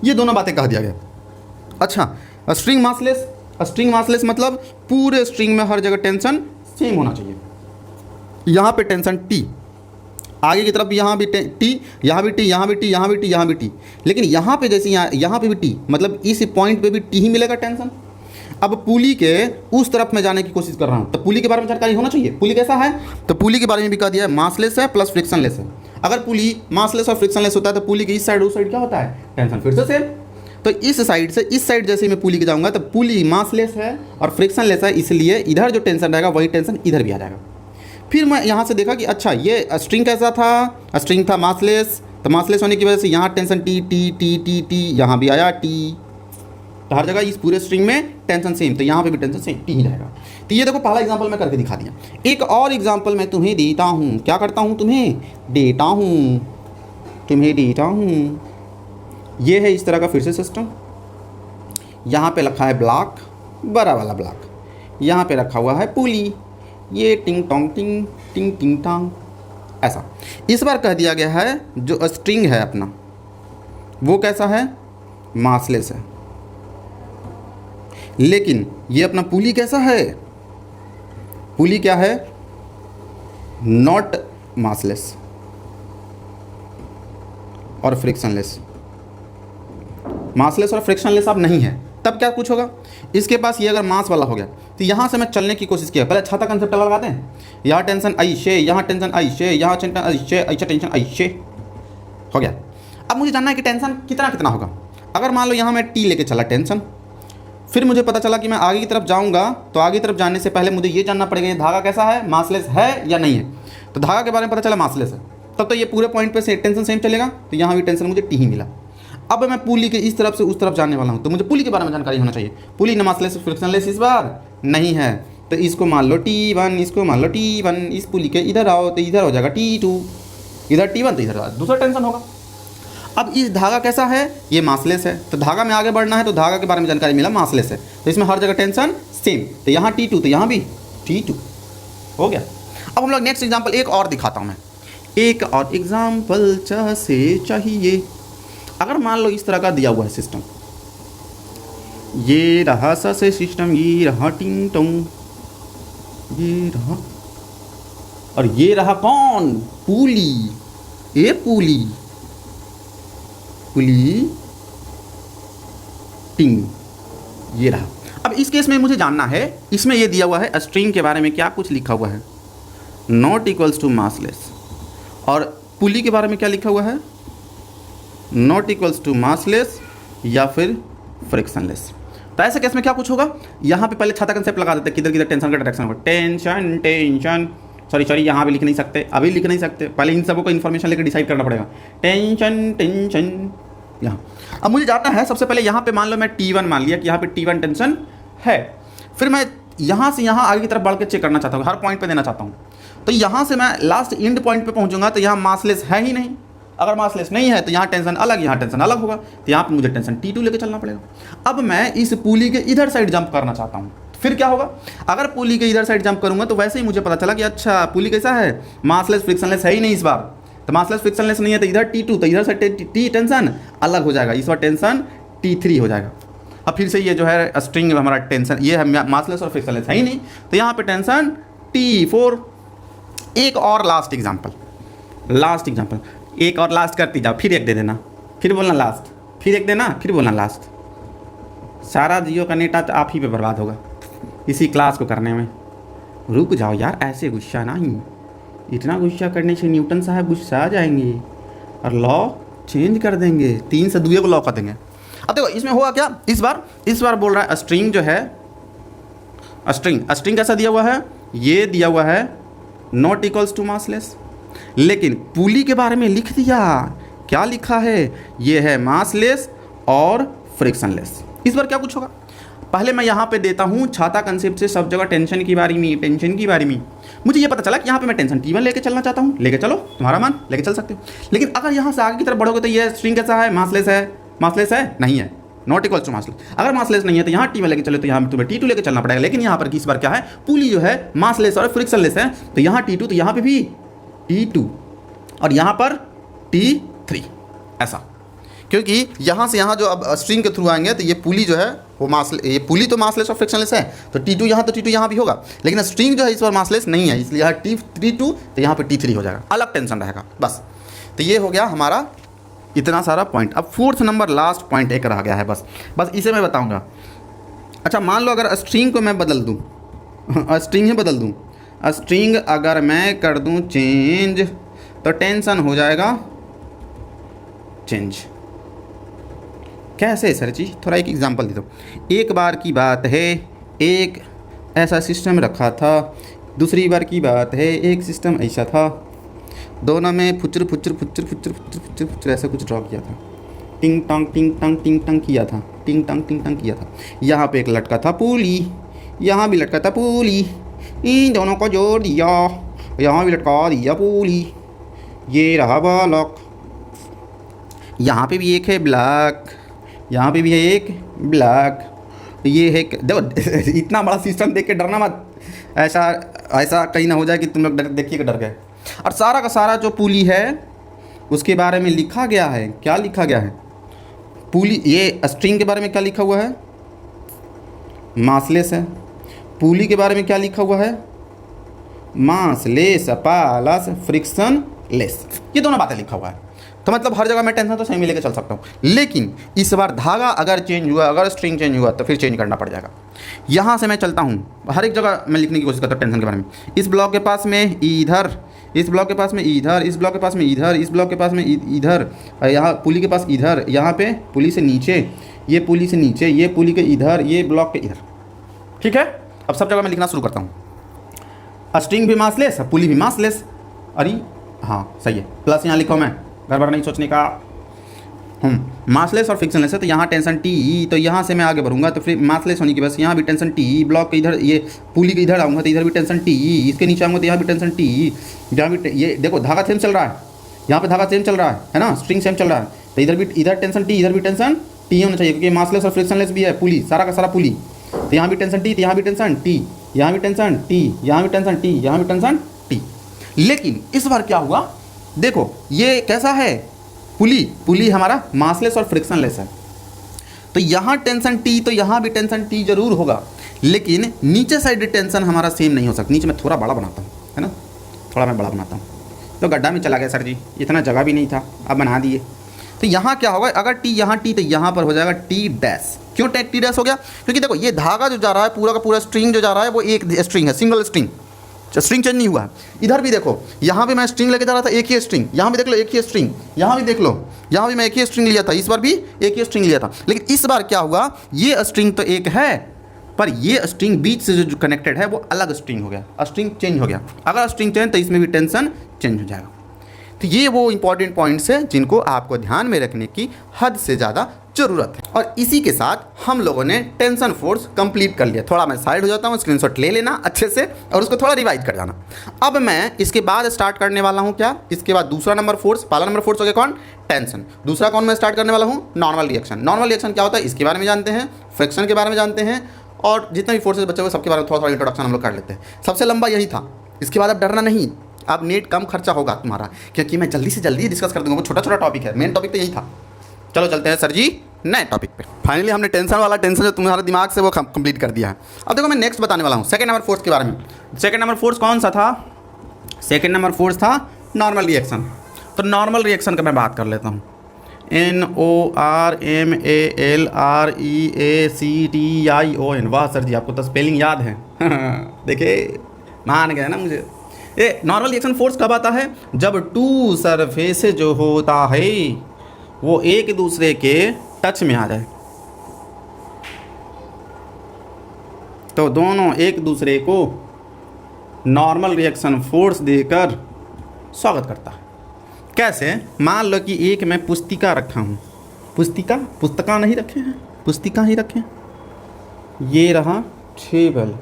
ये दोनों बातें कह दिया गया। अच्छा, स्ट्रिंग मासलेस, स्ट्रिंग मासलेस मतलब पूरे स्ट्रिंग में हर जगह टेंशन सेम होना चाहिए। यहाँ पे टेंशन टी, आगे की तरफ यहाँ भी टी, यहाँ भी टी, यहाँ भी टी, यहाँ भी टी, यहाँ भी टी, लेकिन यहाँ पे जैसे यहाँ पे भी टी, मतलब इस पॉइंट पे भी टी ही मिलेगा टेंशन। अब पुली के उस तरफ में जाने की कोशिश कर रहा हूँ, तो पुली के बारे में जानकारी होना चाहिए। पुली कैसा है, तो पुली के बारे में भी कह दिया है, मासलेस है प्लस फ्रिक्शनलेस है। अगर पुली मासलेस और फ्रिक्शनलेस होता है तो पुली के इस साइड उस साइड क्या होता है, टेंशन फिर से सेम। तो इस साइड से इस साइड जैसे मैं पुली के जाऊँगा तो पुली मासलेस है और फ्रिक्शनलेस है, इसलिए इधर जो टेंशन रहेगा वही टेंशन इधर भी आ जाएगा। फिर मैं यहाँ से देखा कि अच्छा ये स्ट्रिंग कैसा था, स्ट्रिंग था मासलेस, तो मासलेस होने की वजह से यहाँ tension T T T T T, यहाँ भी आया टी, तो हर जगह इस पूरे स्ट्रिंग में टेंशन सेम, तो यहाँ पे भी टेंशन सेम टी ही रहेगा। तो ये देखो पहला एग्जांपल मैं करके दिखा दिया। एक और एग्जांपल मैं तुम्हें देता हूँ, क्या करता हूँ, तुम्हें देता हूँ। ये है इस तरह का फिर से सिस्टम। यहाँ पे रखा है ब्लॉक, बड़ा वाला ब्लॉक, यहाँ पे रखा हुआ है पुली, ये टिंग टोंग टिंग टिंग टिंग टांग, ऐसा। इस बार कह दिया गया है जो स्ट्रिंग है अपना वो कैसा है, मासलेस है, लेकिन ये अपना पुली कैसा है, पुली क्या है, नॉट मासलेस और फ्रिक्शनलेस। मासलेस और फ्रिक्शनलेस अब नहीं है, तब क्या कुछ होगा, इसके पास ये अगर मास वाला हो गया तो यहाँ से मैं चलने की कोशिश किया, पहले छाता कंसेप्ट लगाते हैं, यहाँ टेंशन आई शे, यहाँ टेंशन आई शे, यहाँ टेंशन आई शे, ऐसा टेंशन आई शे हो गया। अब मुझे जानना है कि टेंशन कितना कितना होगा। अगर मान लो यहाँ मैं टी लेके चला टेंशन, फिर मुझे पता चला कि मैं आगे की तरफ जाऊँगा, तो आगे की तरफ जाने से पहले मुझे ये जानना पड़ेगा ये धागा कैसा है, मासलेस है या नहीं है। तो धागा के बारे में पता चला मासलेस है, तब तो ये पूरे पॉइंट पे टेंशन सेम चलेगा, तो यहाँ भी टेंशन मुझे टी ही मिला। अब मैं पुली के इस तरफ से उस तरफ जाने वाला हूँ, तो मुझे पुली के बारे में जानकारी होना चाहिए। पुली न मासलेस फ्रिक्शनलेस इस बार नहीं है, तो इसको मान लो T1, इसको मान लो T1, इस पुली के इधर आओ तो इधर हो जाएगा T2, इधर T1 तो इधर दूसरा टेंशन होगा। अब इस धागा कैसा है, ये मासलेस है, तो धागा में आगे बढ़ना है तो धागा के बारे में जानकारी मिला मासलेस है, तो इसमें हर जगह टेंशन सेम, तो यहाँ T2 तो यहाँ भी T2 हो गया। अब हम लोग नेक्स्ट एग्जाम्पल एक और दिखाता हूँ मैं, एक और एग्जाम्पल चाहिए। अगर मान लो इस तरह का दिया हुआ है सिस्टम, ये रहा सा से सिस्टम, ये रहा टिंग टोंग, ये रहा, और ये रहा कौन, पुली, ये पुली, पुली टिंग, ये रहा। अब इस केस में मुझे जानना है, इसमें ये दिया हुआ है स्ट्रिंग के बारे में क्या कुछ लिखा हुआ है, नॉट इक्वल्स टू मासलेस, और पुली के बारे में क्या लिखा हुआ है, नॉट इक्वल्स टू मासलेस या फिर फ्रिक्शनलेस। तो ऐसे केस में क्या कुछ होगा, यहाँ पे पहले छाता कंसेप्ट लगा देते हैं, किधर किधर टेंशन का डायरेक्शन होगा, टेंशन टेंशन, सॉरी यहाँ भी लिख नहीं सकते, अभी लिख नहीं सकते, पहले इन सबको इन्फॉर्मेशन लेकर डिसाइड करना पड़ेगा, टेंशन टेंशन यहाँ। अब मुझे जानना है सबसे पहले यहाँ पे मान लो मैं T1 मान लिया कि यहाँ पे T1 टेंशन है, फिर मैं यहाँ से यहाँ आगे की तरफ बढ़ के चेक करना चाहता हूँ, हर पॉइंट पे देना चाहता हूँ। तो यहाँ से मैं लास्ट एंड पॉइंट पे पहुँचूंगा तो यहाँ मासलेस है ही नहीं, अगर मासलेस नहीं है तो यहाँ टेंशन अलग, यहाँ टेंशन अलग होगा, तो यहाँ पे मुझे टेंशन T2 लेके चलना पड़ेगा। अब मैं इस पुली के इधर साइड जंप करना चाहता हूँ, फिर क्या होगा, अगर पुली के इधर साइड जंप करूँगा तो वैसे ही मुझे पता चला कि अच्छा पुली कैसा है, मासलेस फ्रिक्शनलेस है ही नहीं इस बार, तो मासलेस फ्रिक्शनलेस नहीं है, तो इधर T2, तो इधर से T टेंशन अलग हो जाएगा, इस बार टेंशन T3 हो जाएगा। अब फिर से ये जो है स्ट्रिंग हमारा टेंशन, ये है मासलेस और फ्रिक्शनलेस है ही नहीं, तो यहाँ पे टेंशन T4। एक और लास्ट एग्जाम्पल, एक और लास्ट करती जाओ, फिर एक दे देना, फिर बोलना लास्ट, फिर एक देना, फिर बोलना लास्ट। सारा जियो का नेट आप ही पे बर्बाद होगा इसी क्लास को करने में। रुक जाओ यार, ऐसे गुस्सा नहीं, इतना गुस्सा करने से न्यूटन साहब गुस्सा आ जाएंगे और लॉ चेंज कर देंगे, 3 से 2 को लॉ कर देंगे। अब देखो इसमें हुआ क्या, इस बार बोल रहा है स्ट्रिंग जो है, स्ट्रिंग कैसा दिया हुआ है, ये दिया हुआ है नॉट इक्वल्स टू मासलेस, लेकिन पुली के बारे में लिख दिया, क्या लिखा है, ये है मासलेस और फ्रिक्शनलेस। इस बार क्या कुछ होगा, पहले मैं यहाँ पे देता हूँ छाता कंसेप्ट से सब जगह टेंशन की बारे में, मुझे ये पता चला कि यहाँ पे मैं टेंशन T1 लेके चलना चाहता हूँ, लेके चलो, तुम्हारा मान लेके चल सकते हो। लेकिन अगर यहाँ से आगे की तरफ बढ़ोगे तो ये स्ट्रिंग कैसा है, मासलेस है नहीं है, नॉट इक्वल टू मासलेस। अगर मासलेस नहीं है तो यहाँ T1 लेके चलो, तो यहाँ तुम्हें T2 लेके चलना पड़ेगा। लेकिन यहाँ पर इस बार क्या है, पुली जो है मासलेस और फ्रिक्शनलेस है, तो यहाँ T2, तो यहाँ पे भी T2 और यहाँ पर T3, ऐसा। क्योंकि यहाँ से यहाँ जो अब स्ट्रिंग के थ्रू आएंगे तो ये पुली जो है वो ये पुली तो मासलेस और फ्रिक्शनलेस है, तो T2 यहाँ तो T2 यहाँ भी होगा, लेकिन स्ट्रिंग जो है इस बार मासलेस नहीं है, इसलिए यहाँ T2 तो यहाँ पे T3 हो जाएगा, अलग टेंशन रहेगा बस। तो ये हो गया हमारा इतना सारा पॉइंट। अब 4th नंबर लास्ट पॉइंट एक रह गया है, बस इसे मैं बताऊँगा। अच्छा मान लो अगर स्ट्रिंग को मैं बदल दूँ, स्ट्रिंग ही बदल दूँ, स्ट्रिंग अगर मैं कर दूँ चेंज तो टेंशन हो जाएगा चेंज। कैसे सर जी, थोड़ा एक एग्जांपल दे दो। एक बार की बात है, एक ऐसा सिस्टम रखा था, दूसरी बार की बात है एक सिस्टम ऐसा था, दोनों में फुचर ऐसा कुछ ड्रॉ किया था, टिंग टंग किया था, टिंग टंग किया था। यहाँ पे एक लटका था पुली, यहाँ भी लटका था पुली, इन दोनों को जोड़ दिया, यहाँ भी लटका दिया पुली, ये रहा बालक। यहाँ पे भी एक है ब्लैक, यहाँ पे भी है एक ब्लैक, ये है देखो इतना बड़ा सिस्टम देख के डरना मत, ऐसा कहीं ना हो जाए कि तुम लोग देखिए डर गए। और सारा का सारा जो पुली है उसके बारे में लिखा गया है, क्या लिखा गया है, पुली, ये स्ट्रिंग के बारे में क्या लिखा हुआ है, मासलेस है। पुली के बारे में क्या लिखा हुआ है, मासलेस प्लस फ्रिक्शनलेस, ये दोनों बातें लिखा हुआ है। तो मतलब हर जगह मैं टेंशन तो सही में लेके चल सकता हूँ, लेकिन इस बार धागा अगर चेंज हुआ, अगर स्ट्रिंग चेंज हुआ तो फिर चेंज करना पड़ जाएगा। यहाँ से मैं चलता हूँ, हर एक जगह मैं लिखने की कोशिश करता हूँ टेंशन के बारे में। इस ब्लॉक के पास में इधर, इस ब्लॉक के पास में इधर, इस ब्लॉक के पास में इधर, इस ब्लॉक के पास में इधर, यहाँ पुली के पास इधर, यहाँ पे पुली से नीचे, ये पुली से नीचे, ये पुली के इधर, ये ब्लॉक के इधर। ठीक है, अब सब जगह मैं लिखना शुरू करता हूँ। स्ट्रिंग भी मासलेस, पुली भी मासलेस, अरे हाँ सही है, प्लस यहाँ लिखो, मैं गड़बड़ नहीं सोचने का। मासलेस और फ्रिक्शनलेस है, तो यहाँ टेंशन T, तो यहाँ से मैं आगे बढ़ूंगा तो फिर मासलेस होने की बस यहाँ भी टेंशन T, ब्लॉक के इधर, ये पुली के इधर आऊँगा तो इधर भी टेंशन T, इसके नीचे आऊँगा तो यहाँ भी टेंशन T, जहाँ भी ये देखो धागा सेम चल रहा है, यहाँ पे धागा सेम चल रहा है ना, स्ट्रिंग सेम चल रहा है, तो इधर भी इधर टेंशन T, इधर भी टेंशन T होना चाहिए, क्योंकि मासलेस और फ्रिक्शनलेस भी है पुली, सारा का सारा पुली। तो यहाँ भी टेंशन T, तो यहाँ भी टेंशन T, यहाँ भी टेंशन T, यहाँ भी टेंशन T, यहाँ भी टेंशन T। लेकिन इस बार क्या हुआ, देखो ये कैसा है, पुली हमारा मासलेस और फ्रिक्शनलेस है, तो यहाँ टेंशन T, तो यहाँ भी टेंशन T जरूर होगा, लेकिन नीचे साइड टेंशन हमारा सेम नहीं हो सकता। नीचे मैं थोड़ा बड़ा बनाता हूँ, है ना, थोड़ा मैं बड़ा बनाता हूँ, तो गड्ढा में चला गया सर जी, इतना जगह भी नहीं था, अब बना दिए। तो यहाँ क्या होगा, अगर T यहाँ T, तो यहाँ पर हो जाएगा T डैश। क्यों T डैश हो गया, क्योंकि देखो ये धागा जो जा रहा है, पूरा का पूरा स्ट्रिंग जो जा रहा है वो एक स्ट्रिंग है, सिंगल स्ट्रिंग चेंज नहीं हुआ। इधर भी देखो, यहाँ भी मैं स्ट्रिंग लेके जा रहा था, एक ही स्ट्रिंग, यहाँ भी देख लो एक ही स्ट्रिंग, यहाँ भी देख लो, यहाँ भी मैं एक ही स्ट्रिंग लिया था, इस बार भी एक ही स्ट्रिंग लिया था। लेकिन इस बार क्या हुआ, ये स्ट्रिंग तो एक है, पर ये स्ट्रिंग बीच से जो कनेक्टेड है वो अलग स्ट्रिंग हो गया, स्ट्रिंग चेंज हो गया। अगर स्ट्रिंग चेंज तो इसमें भी टेंशन चेंज हो जाएगा। तो ये वो इंपॉर्टेंट पॉइंट्स हैं जिनको आपको ध्यान में रखने की हद से ज़्यादा ज़रूरत है। और इसी के साथ हम लोगों ने टेंशन फोर्स कंप्लीट कर लिया। थोड़ा मैं साइड हो जाता हूँ, स्क्रीनशॉट ले लेना अच्छे से और उसको थोड़ा रिवाइज कर जाना। अब मैं इसके बाद स्टार्ट करने वाला हूँ क्या, इसके बाद दूसरा नंबर फोर्स, पहला नंबर फोर्स हो गया कौन, टेंशन। दूसरा कौन मैं स्टार्ट करने वाला हूँ, नॉर्मल रिएक्शन। नॉर्मल रिएक्शन क्या होता है इसके बारे में जानते हैं, फ्रिक्शन के बारे में जानते हैं, और जितने भी फोर्सेज बचे हुए सबके बारे में थोड़ा थोड़ा इंट्रोडक्शन हम लोग कर लेते हैं। सबसे लंबा यही था, इसके बाद अब डरना नहीं, अब नेट कम खर्चा होगा तुम्हारा, क्योंकि मैं जल्दी से जल्दी डिस्कस कर दूंगा। वो छोटा छोटा टॉपिक है, मेन टॉपिक तो यही था। चलो चलते हैं सर जी नए टॉपिक पे। फाइनली हमने टेंशन वाला टेंशन जो तुम्हारे दिमाग से वो कंप्लीट कर दिया है। अब देखो मैं नेक्स्ट बताने वाला हूँ सेकंड नंबर फोर्स के बारे में। सेकंड नंबर फोर्स कौन सा था? सेकंड नंबर फोर्स था नॉर्मल रिएक्शन। तो नॉर्मल रिएक्शन का मैं बात कर लेता हूँ। NORMALREACTION। वाह सर जी, आपको तो स्पेलिंग याद है। देखिए मान गए ना मुझे। ये नॉर्मल रिएक्शन फोर्स कब आता है? जब टू सरफेस जो होता है वो एक दूसरे के टच में आ जाए, तो दोनों एक दूसरे को नॉर्मल रिएक्शन फोर्स देकर स्वागत करता है। कैसे? मान लो कि एक मैं पुस्तिका रखा हूँ, पुस्तका नहीं रखे हैं, पुस्तिका ही रखे। ये रहा टेबल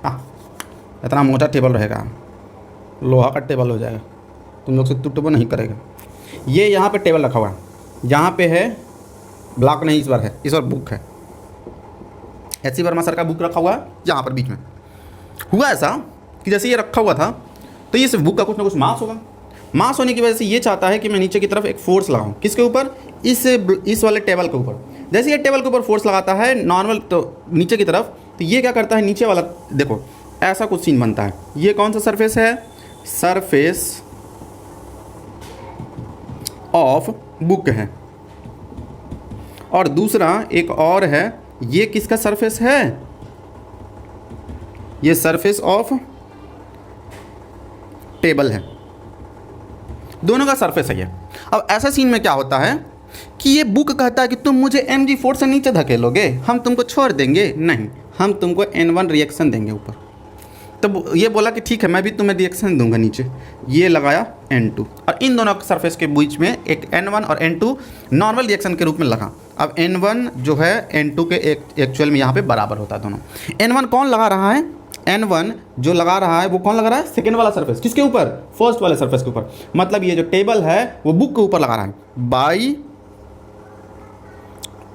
हाँ, इतना मोटा टेबल रहेगा, लोहा का टेबल हो जाएगा, तुम लोग से टूटबो नहीं करेगा। ये यहाँ पे टेबल रखा हुआ है, यहाँ पे है ब्लॉक नहीं, इस बार बुक है, एच.सी. वर्मा सर का बुक रखा हुआ है यहाँ पर बीच में। हुआ ऐसा कि जैसे ये रखा हुआ था तो ये बुक का कुछ ना कुछ मास होगा। मास होने की वजह से ये चाहता है कि मैं नीचे की तरफ एक फोर्स लगाऊं। किसके ऊपर? इस वाले टेबल के ऊपर। जैसे ये टेबल के ऊपर फोर्स लगाता है नॉर्मल तो नीचे की तरफ, तो ये क्या करता है, नीचे वाला देखो ऐसा कुछ सीन बनता है। ये कौन सा सरफेस है? सरफेस ऑफ बुक है। और दूसरा एक और है, ये किसका सरफेस है? ये सरफेस ऑफ टेबल है। दोनों का सरफेस है ये। अब ऐसा सीन में क्या होता है कि ये बुक कहता है कि तुम मुझे mg4 से नीचे धकेलोगे, हम तुमको छोड़ देंगे, नहीं, हम तुमको N1 रिएक्शन देंगे ऊपर। तब ये बोला कि ठीक है, मैं भी तुम्हें रिएक्शन दूंगा नीचे। ये लगाया N2, और इन दोनों सरफेस के बीच में एक N1 और N2 नॉर्मल रिएक्शन के रूप में लगा। अब N1 जो है N2 के एक्चुअल में यहाँ पे बराबर होता है दोनों। N1 कौन लगा रहा है? N1 जो लगा रहा है वो कौन लगा रहा है? सेकेंड वाला सरफेस। किसके ऊपर? फर्स्ट वाले सरफेस के ऊपर। मतलब ये जो टेबल है वो बुक के ऊपर लगा रहा है, बाई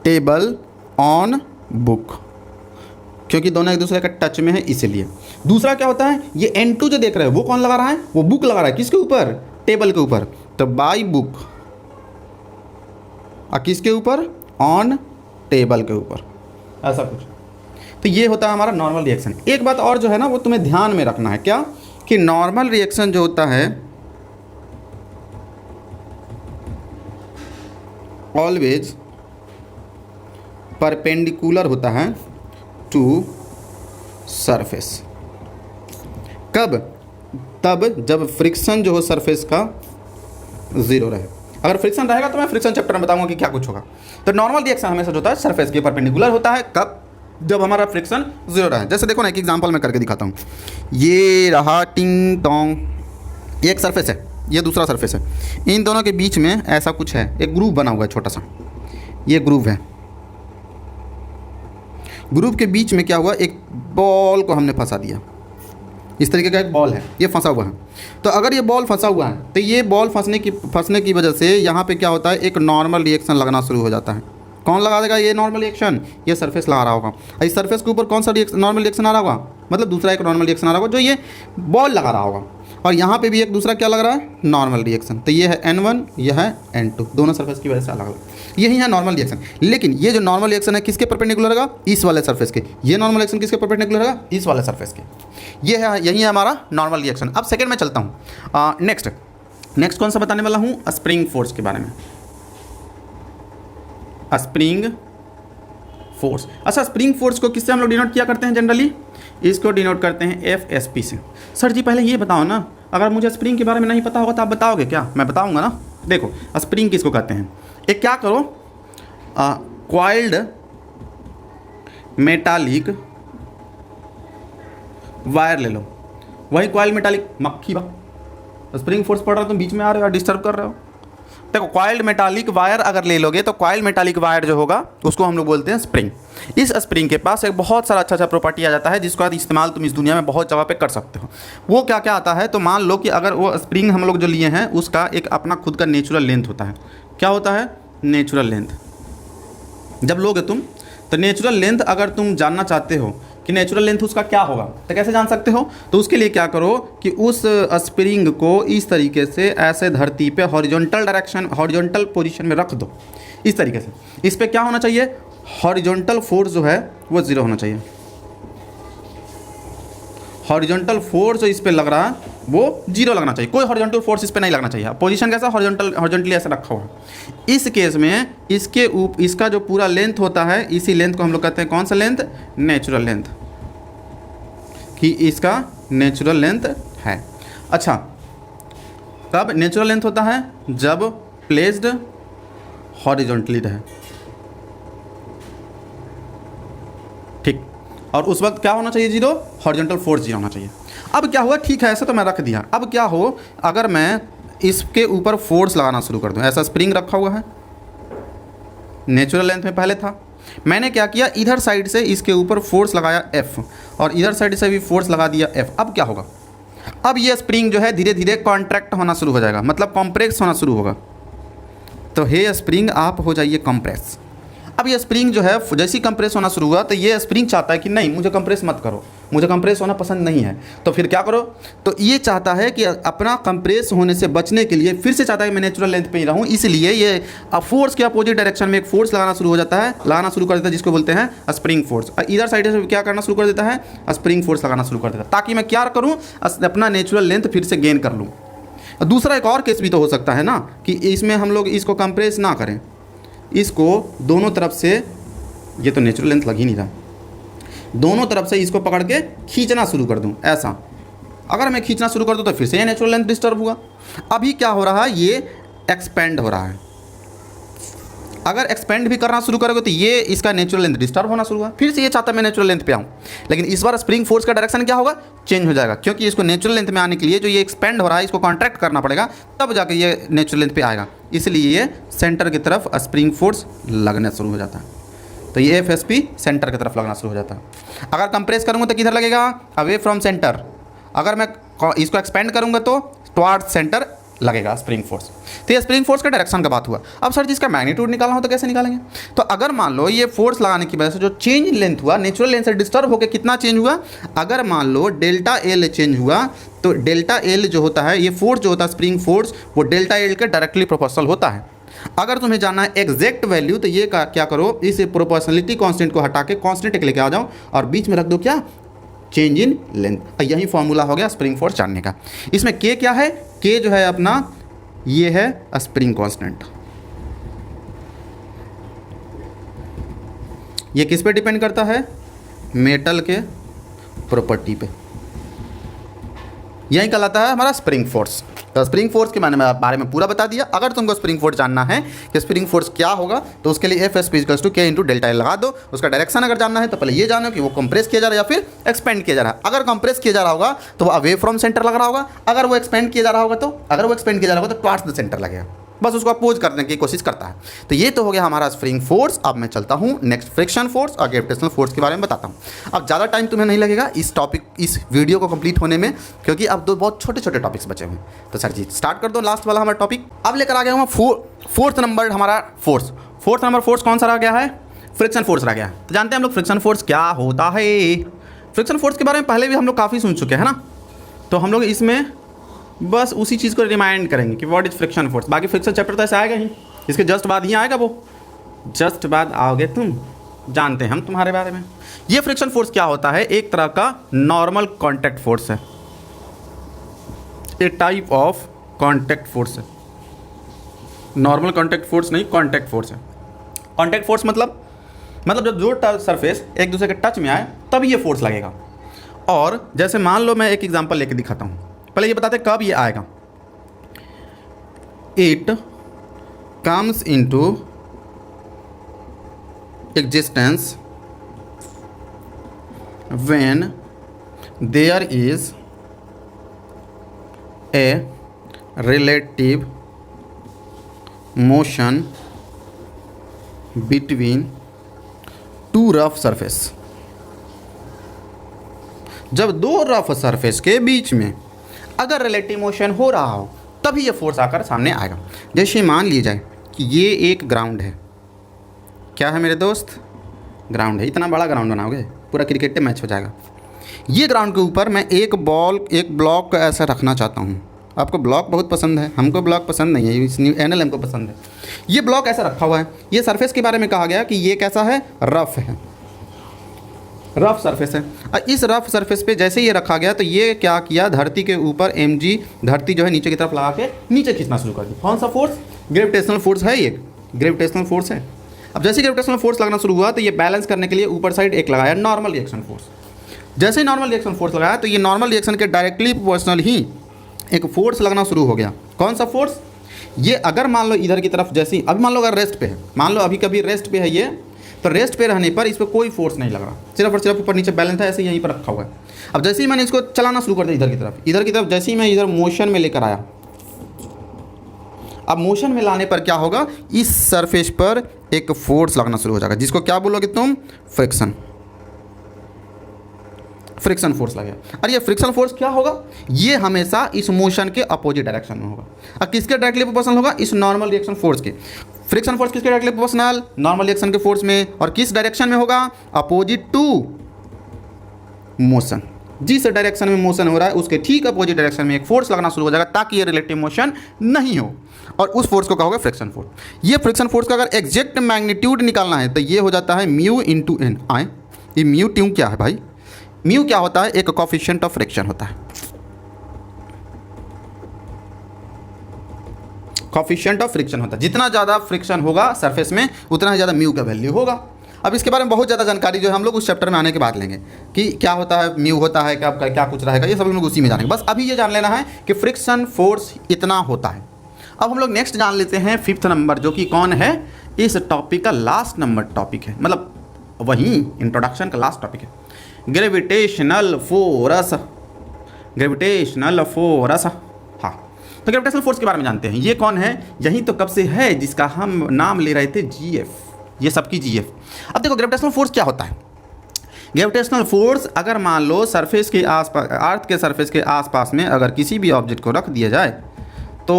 टेबल ऑन बुक, क्योंकि दोनों एक दूसरे का टच में है इसलिए। दूसरा क्या होता है, ये N2 जो देख रहे हो वो कौन लगा रहा है? वो बुक लगा रहा है। किसके ऊपर? टेबल के ऊपर। तो बाई बुक, और किसके ऊपर? ऑन टेबल के ऊपर, ऐसा कुछ। तो ये होता है हमारा नॉर्मल रिएक्शन। एक बात और जो है ना वो तुम्हें ध्यान में रखना है, क्या कि नॉर्मल रिएक्शन जो होता है ऑलवेज परपेंडिकुलर होता है टू सरफेस। कब? तब जब फ्रिक्शन जो हो सरफेस का ज़ीरो रहे। अगर फ्रिक्शन रहेगा तो मैं फ्रिक्शन चैप्टर में बताऊंगा कि क्या कुछ होगा। तो नॉर्मल रिएक्शन हमेशा जो होता है सरफेस के परपेंडिकुलर होता है। कब? जब हमारा फ्रिक्शन ज़ीरो रहे। जैसे देखो ना, एक एग्जांपल मैं करके दिखाता हूँ। ये रहा टिंग टोंग, ये एक सरफेस है, ये दूसरा सरफेस है। इन दोनों के बीच में ऐसा कुछ है, एक ग्रूव बना हुआ है छोटा सा, ये ग्रूव है। ग्रूव के बीच में क्या हुआ, एक बॉल को हमने फंसा दिया। इस तरीके का एक बॉल है, ये फंसा हुआ है। तो अगर ये बॉल फंसा हुआ है तो ये बॉल फंसने की वजह से यहाँ पे क्या होता है, एक नॉर्मल रिएक्शन लगना शुरू हो जाता है। कौन लगा देगा ये नॉर्मल रिएक्शन? ये सरफेस लगा रहा होगा। इस सरफेस के ऊपर कौन सा नॉर्मल रिएक्शन आ रहा होगा? मतलब दूसरा एक नॉर्मल रिएक्शन आ रहा होगा जो ये बॉल लगा रहा होगा। और यहाँ पे भी एक दूसरा क्या लग रहा है? Normal reaction. तो ये है N1, यह है N2, दोनों सरफेस की वजह से अलग अलग। यही है नॉर्मल रिएक्शन। लेकिन ये जो नॉर्मल रिएक्शन है किसके परपेंडिकुलर रहेगा? इस वाले सरफेस के। ये नॉर्मल रिएक्शन किसके परपेंडिकुलर रहेगा? इस वाले सरफेस के। ये है, यही है हमारा नॉर्मल रिएक्शन। अब सेकेंड में चलता हूँ। नेक्स्ट कौन सा बताने वाला हूँ? स्प्रिंग फोर्स के बारे में। Spring force. अच्छा, स्प्रिंग फोर्स को किससे हम लोग डिनोट किया करते हैं जनरली? इसको डिनोट करते हैं FSP से। सर जी पहले ये बताओ ना, अगर मुझे स्प्रिंग के बारे में नहीं पता होगा तो आप बताओगे क्या? मैं बताऊंगा ना। देखो स्प्रिंग किसको कहते हैं। एक क्या करो, कॉइल्ड मेटालिक वायर ले लो। वही कॉइल्ड मेटालिक मक्खी बा, स्प्रिंग फोर्स पढ़ रहा हो तुम बीच में आ रहे हो, डिस्टर्ब कर रहे हो। देखो कॉइल्ड मेटालिक वायर अगर ले लोगे तो कॉइल्ड मेटालिक वायर जो होगा उसको हम लोग बोलते हैं स्प्रिंग। इस स्प्रिंग के पास एक बहुत सारा अच्छा प्रॉपर्टी आ जाता है जिसका इस्तेमाल तुम इस दुनिया में बहुत जगह पे कर सकते हो। वो क्या क्या आता है, तो मान लो कि अगर वो स्प्रिंग हम लोग जो लिए हैं उसका एक अपना खुद का नेचुरल लेंथ होता है। क्या होता है? Natural length. जब लोगे तुम तो नेचुरल लेंथ अगर तुम जानना चाहते हो कि नेचुरल लेंथ उसका क्या होगा। तो कैसे जान सकते हो, तो उसके लिए क्या करो कि उस स्प्रिंग को इस तरीके से ऐसे धरती पे हॉरिजॉन्टल डायरेक्शन, हॉरिजॉन्टल पोजीशन में रख दो इस तरीके से। इस पे क्या होना चाहिए, हॉरिजॉन्टल फोर्स जो है वो 0 होना चाहिए। हॉरिजॉन्टल फोर्स जो इस पे लग रहा है वो 0 लगना चाहिए, कोई हॉरिजॉन्टल फोर्स इस पे नहीं लगना चाहिए। पोजीशन कैसा, हॉरिजॉन्टली ऐसे रखा हुआ है। इस केस में इसका जो पूरा लेंथ होता है, इसी लेंथ को हम लोग कहते हैं कौन सा लेंथ, नेचुरल लेंथ, कि इसका नेचुरल लेंथ है। अच्छा, कब नेचुरल लेंथ होता है, जब प्लेस्ड हॉरिजॉन्टली रहे, ठीक। और उस वक्त क्या होना चाहिए, 0, हॉरिजॉन्टल फोर्स 0 होना चाहिए। अब क्या हुआ, ठीक है ऐसे तो मैं रख दिया, अब क्या हो अगर मैं इसके ऊपर फोर्स लगाना शुरू कर दूं। ऐसा स्प्रिंग रखा हुआ है, नेचुरल लेंथ में पहले था, मैंने क्या किया, इधर साइड से इसके ऊपर फोर्स लगाया F, और इधर साइड से भी फोर्स लगा दिया F। अब क्या होगा, अब ये स्प्रिंग जो है धीरे धीरे कॉन्ट्रैक्ट होना शुरू हो जाएगा, मतलब कॉम्प्रेस होना शुरू होगा। तो हे स्प्रिंग आप हो जाइए कंप्रेस। अब ये स्प्रिंग जो है जैसे ही कंप्रेस होना शुरू हुआ, तो ये स्प्रिंग चाहता है कि नहीं मुझे कंप्रेस मत करो, मुझे कंप्रेस होना पसंद नहीं है। तो फिर क्या करो, तो ये चाहता है कि अपना कंप्रेस होने से बचने के लिए फिर से चाहता है मैं नेचुरल लेंथ पे ही रहूँ, इसलिए ये फोर्स के अपोजिट डायरेक्शन में एक फोर्स लगाना शुरू हो जाता है, लगाना शुरू कर देता है, जिसको बोलते हैं स्प्रिंग फोर्स। इधर साइड से क्या करना शुरू कर देता है, स्प्रिंग फोर्स लगाना शुरू कर देता है, ताकि मैं क्या करूँ, अपना नेचुरल लेंथ फिर से गेन कर लूँ। दूसरा एक और केस भी तो हो सकता है ना, कि इसमें हम लोग इसको कंप्रेस ना करें, इसको दोनों तरफ से, ये तो नेचुरल लेंथ लग ही नहीं रहा, दोनों तरफ से इसको पकड़ के खींचना शुरू कर दूं। ऐसा अगर मैं खींचना शुरू कर दूं तो फिर से ये नेचुरल लेंथ डिस्टर्ब हुआ। अभी क्या हो रहा है, ये एक्सपेंड हो रहा है। अगर एक्सपेंड भी करना शुरू करोगे तो ये इसका नेचुरल लेंथ डिस्टर्ब होना शुरू हुआ, फिर से ये चाहता है मैं नेचुरल लेंथ पे आऊँ, लेकिन इस बार स्प्रिंग फोर्स का डायरेक्शन क्या होगा, चेंज हो जाएगा, क्योंकि इसको नेचुरल लेंथ में आने के लिए जो ये एक्सपेंड हो रहा है इसको कॉन्ट्रैक्ट करना पड़ेगा, तब जाकर ये नेचुरल लेंथ पे आएगा। इसलिए ये सेंटर की तरफ स्प्रिंग फोर्स लगना शुरू हो जाता है, तो ये FSP सेंटर की तरफ लगना शुरू हो जाता है। अगर कंप्रेस करूँगा तो किधर लगेगा, अवे फ्रॉम सेंटर। अगर मैं इसको एक्सपेंड करूँगा तो टुवर्ड्स सेंटर लगेगा स्प्रिंग फोर्स। तो ये स्प्रिंग फोर्स का डायरेक्शन का बात हुआ। अब सर जिसका मैग्नीट्यूड निकालना हो तो कैसे निकालेंगे, तो अगर मान लो ये फोर्स लगाने की वजह से जो चेंज लेंथ हुआ, नेचुरल लेंथ से डिस्टर्ब होकर कितना चेंज हुआ, अगर मान लो डेल्टा L चेंज हुआ, तो डेल्टा L जो होता है, ये फोर्स जो होता है स्प्रिंग फोर्स, वो डेल्टा L के डायरेक्टली प्रोपोर्शनल होता है। अगर तुम्हें जानना है एग्जैक्ट वैल्यू, तो ये क्या करो, इस प्रोपोर्शनलिटी कांस्टेंट को हटा के कांस्टेंट लेके आ जाओ और बीच में रख दो क्या, चेंज इन लेंथ। यही फॉर्मूला हो गया स्प्रिंग फोर्स जानने का। इसमें K क्या है, K जो है अपना ये है स्प्रिंग कांस्टेंट। ये किस पे डिपेंड करता है, मेटल के प्रॉपर्टी पे। यही कहलाता है हमारा स्प्रिंग फोर्स। तो स्प्रिंग फोर्स के बारे में पूरा बता दिया। अगर तुमको स्प्रिंग फोर्स जानना है कि स्प्रिंग फोर्स क्या होगा, तो उसके लिए FSP = K × डेल्टा L लगा दो। उसका डायरेक्शन अगर जानना है तो पहले ये जानो कि वो कंप्रेस किया जा रहा है या फिर एक्सपेंड किया जा रहा है। अगर कंप्रेस किया जा रहा होगा तो वो अवे फ्रॉम सेंटर लग रहा होगा, अगर वो एक्सपेंड किया जा रहा होगा तो टुवर्ड्स द सेंटर लगेगा। बस उसको अपोज करने की कोशिश करता है। तो ये तो हो गया हमारा स्प्रिंग फोर्स। अब मैं चलता हूँ नेक्स्ट फ्रिक्शन फोर्स और ग्रेविटेशनल फोर्स के बारे में बताता हूँ। अब ज़्यादा टाइम तुम्हें नहीं लगेगा इस वीडियो को कंप्लीट होने में, क्योंकि अब दो बहुत छोटे छोटे टॉपिक्स बचे हुए हैं। तो सर जी स्टार्ट कर दो लास्ट वाला हमारा टॉपिक। अब लेकर आ गया हूँ फोर्थ नंबर हमारा फोर्स। फोर्थ नंबर फोर्स कौन सा रह गया है, फ्रिक्शन फोर्स रह गया है। तो जानते हैं हम लोग फ्रिक्शन फोर्स क्या होता है। फ्रिक्शन फोर्स के बारे में पहले भी हम लोग काफ़ी सुन चुके हैं ना, तो हम लोग इसमें बस उसी चीज़ को रिमाइंड करेंगे कि व्हाट इज फ्रिक्शन फोर्स। बाकी फ्रिक्शन चैप्टर तो ऐसे आएगा ही, इसके जस्ट बाद ही आएगा, वो जस्ट बाद आओगे तुम, जानते हैं हम तुम्हारे बारे में। ये फ्रिक्शन फोर्स क्या होता है, एक तरह का नॉर्मल कांटेक्ट फोर्स है, एक टाइप ऑफ कांटेक्ट फोर्स है। नॉर्मल कांटेक्ट फोर्स नहीं, कांटेक्ट फोर्स है। कांटेक्ट फोर्स मतलब जब दो सरफेस एक दूसरे के टच में आए तब ये फोर्स लगेगा। और जैसे मान लो मैं एक एग्जांपल लेके दिखाता हूँ, पहले ये बताते कब ये आएगा। It comes into existence when there is a relative motion between two rough surface. जब दो रफ सरफेस के बीच में अगर रिलेटिव मोशन हो रहा हो तभी ये फोर्स आकर सामने आएगा। जैसे मान लीजिए जाए कि ये एक ग्राउंड है, क्या है मेरे दोस्त, ग्राउंड है। इतना बड़ा ग्राउंड बनाओगे, पूरा क्रिकेट मैच हो जाएगा। ये ग्राउंड के ऊपर मैं एक ब्लॉक ऐसा रखना चाहता हूँ। आपको ब्लॉक बहुत पसंद है, हमको ब्लॉक पसंद नहीं है, इस NLM को पसंद है। ये ब्लॉक ऐसा रखा हुआ है। ये सरफेस के बारे में कहा गया कि ये कैसा है, रफ है, रफ सरफेस है। और इस रफ सरफेस पे जैसे ये रखा गया तो ये क्या किया, धरती के ऊपर mg, धरती जो है नीचे की तरफ लगा के नीचे खींचना शुरू कर दी। कौन सा फोर्स, ग्रेविटेशनल फोर्स है, ये ग्रेविटेशनल फोर्स है। अब जैसे ग्रेविटेशनल फोर्स लगना शुरू हुआ तो ये बैलेंस करने के लिए ऊपर साइड एक लगाया नॉर्मल रिएक्शन फोर्स। जैसे ही नॉर्मल रिएक्शन फोर्स लगाया तो ये नॉर्मल रिएक्शन के डायरेक्टली प्रोपोर्शनल ही एक फोर्स लगना शुरू हो गया। कौन सा फोर्स, ये अगर मान लो इधर की तरफ, जैसे अभी मान लो अगर रेस्ट पे है, मान लो अभी कभी रेस्ट पे है ये, तो रेस्ट पे रहने पर इस पर कोई फोर्स नहीं लग रहा, सिर्फ और सिर्फ ऊपर नीचे बैलेंस है, ऐसे यहीं पर रखा हुआ है। अब जैसे ही मैंने इसको चलाना शुरू कर दिया इधर की तरफ जैसे ही मैं इधर मोशन में लेकर आया, अब मोशन में लाने पर क्या होगा, इस सरफेस पर एक फोर्स लगना शुरू हो जाएगा, जिसको क्या बोलोगे तुम, फ्रिक्शन फोर्स लगेगा। और ये फ्रिक्शन फोर्स क्या होगा, ये हमेशा इस मोशन के अपोजिट डायरेक्शन में होगा। और किसके डायरेक्टली प्रोपोर्शनल होगा, इस नॉर्मल रिएक्शन फोर्स के। फ्रिक्शन फोर्स किसके डायरेक्टली प्रोपोर्शनल, नॉर्मल रिएक्शन के फोर्स में। और किस डायरेक्शन में होगा, अपोजिट टू मोशन। जिस डायरेक्शन में मोशन हो रहा है उसके ठीक अपोजिट डायरेक्शन में एक फोर्स लगना शुरू हो जाएगा, ताकि ये रिलेटिव मोशन नहीं हो, और उस फोर्स को कहोगे फ्रिक्शन फोर्स। ये फ्रिक्शन फोर्स का अगर एग्जैक्ट मैग्नीट्यूड निकालना है तो ये हो जाता है म्यू इंटू एन। आए, ये म्यू ट्यू क्या है भाई, म्यू क्या होता है, एक कोफिशिएंट ऑफ फ्रिक्शन होता है। कोफिशिएंट ऑफ फ्रिक्शन होता है, जितना ज़्यादा फ्रिक्शन होगा सरफेस में उतना ही ज़्यादा म्यू का वैल्यू होगा। अब इसके बारे में बहुत ज़्यादा जानकारी जो है हम लोग उस चैप्टर में आने के बाद लेंगे कि क्या होता है, म्यू होता है क्या कुछ रहेगा, ये सब लोग उसी में जानेंगे। बस अभी ये जान लेना है कि फ्रिक्शन फोर्स इतना होता है। अब हम लोग नेक्स्ट जान लेते हैं 5th नंबर, जो कि कौन है, इस टॉपिक का लास्ट नंबर टॉपिक है, मतलब वही इंट्रोडक्शन का लास्ट टॉपिक है, ग्रेविटेशनल फोर्स। ग्रेविटेशनल फोर्स, हाँ, तो ग्रेविटेशनल फोर्स के बारे में जानते हैं। ये कौन है, यही तो कब से है जिसका हम नाम ले रहे थे GF, ये सबकी GF। अब देखो ग्रेविटेशनल फोर्स क्या होता है। ग्रेविटेशनल फोर्स अगर मान लो सरफेस के आसपास, अर्थ के सरफेस के आसपास में अगर किसी भी ऑब्जेक्ट को रख दिया जाए तो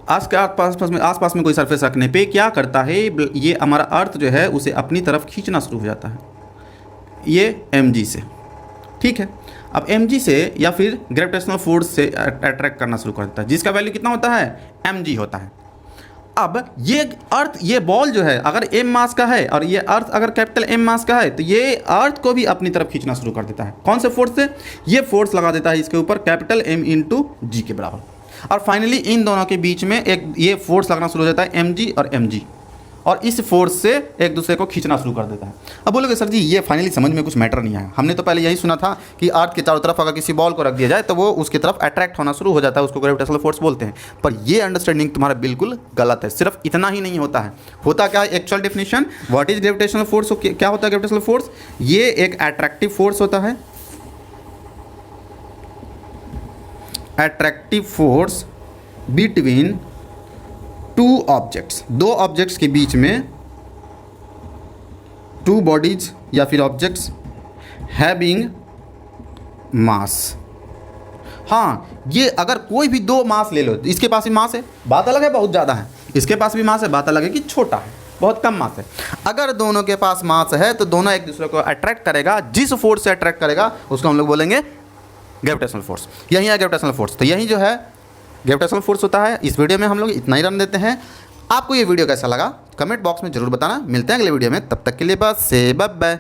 आसपास में कोई सरफेस रखने पे क्या करता है, ये हमारा अर्थ जो है उसे अपनी तरफ खींचना शुरू हो जाता है, ये mg से, ठीक है। अब mg से या फिर ग्रेविटेशनल फोर्स से अट्रैक्ट करना शुरू कर देता है, जिसका वैल्यू कितना होता है, mg होता है। अब ये अर्थ, ये बॉल जो है अगर m मास का है और ये अर्थ अगर कैपिटल M मास का है तो ये अर्थ को भी अपनी तरफ खींचना शुरू कर देता है। कौन से फोर्स से, ये फोर्स लगा देता है इसके ऊपर कैपिटल M इंटू जी के बराबर। और फाइनली इन दोनों के बीच में एक ये फोर्स लगना शुरू हो जाता है mg और mg, और इस फोर्स से एक दूसरे को खींचना शुरू कर देता है। अब बोलोगे सर जी ये फाइनली समझ में कुछ मैटर नहीं आया, हमने तो पहले यही सुना था कि अर्थ के चारों तरफ अगर किसी बॉल को रख दिया जाए तो वो उसकी तरफ अट्रैक्ट होना शुरू हो जाता है, उसको ग्रेविटेशनल फोर्स बोलते हैं। पर ये अंडरस्टैंडिंग तुम्हारा बिल्कुल गलत है। सिर्फ इतना ही नहीं होता है, होता क्या है, actual definition what is gravitational force, क्या होता है ग्रेविटेशनल फोर्स, ये एक अट्रैक्टिव फोर्स होता है, attractive force between two objects, दो ऑब्जेक्ट्स के बीच में, टू बॉडीज या फिर ऑब्जेक्ट्स हैविंग मास। हाँ, ये अगर कोई भी दो मास ले लो, इसके पास भी मास है, बात अलग है बहुत ज़्यादा है, इसके पास भी मास है, बात अलग है कि छोटा है, बहुत कम मास है। अगर दोनों के पास मास है तो दोनों एक दूसरे को अट्रैक्ट करेगा, जिस फोर्स से अट्रैक्ट करेगा उसको हम लोग बोलेंगे ग्रेविटेशनल फोर्स। यही है ग्रेविटेशनल फोर्स, तो यही जो है ग्रेविटेशनल फोर्स होता है। इस वीडियो में हम लोग इतना ही रन देते हैं। आपको ये वीडियो कैसा लगा कमेंट बॉक्स में जरूर बताना। मिलते हैं अगले वीडियो में, तब तक के लिए बस से बाय बाय।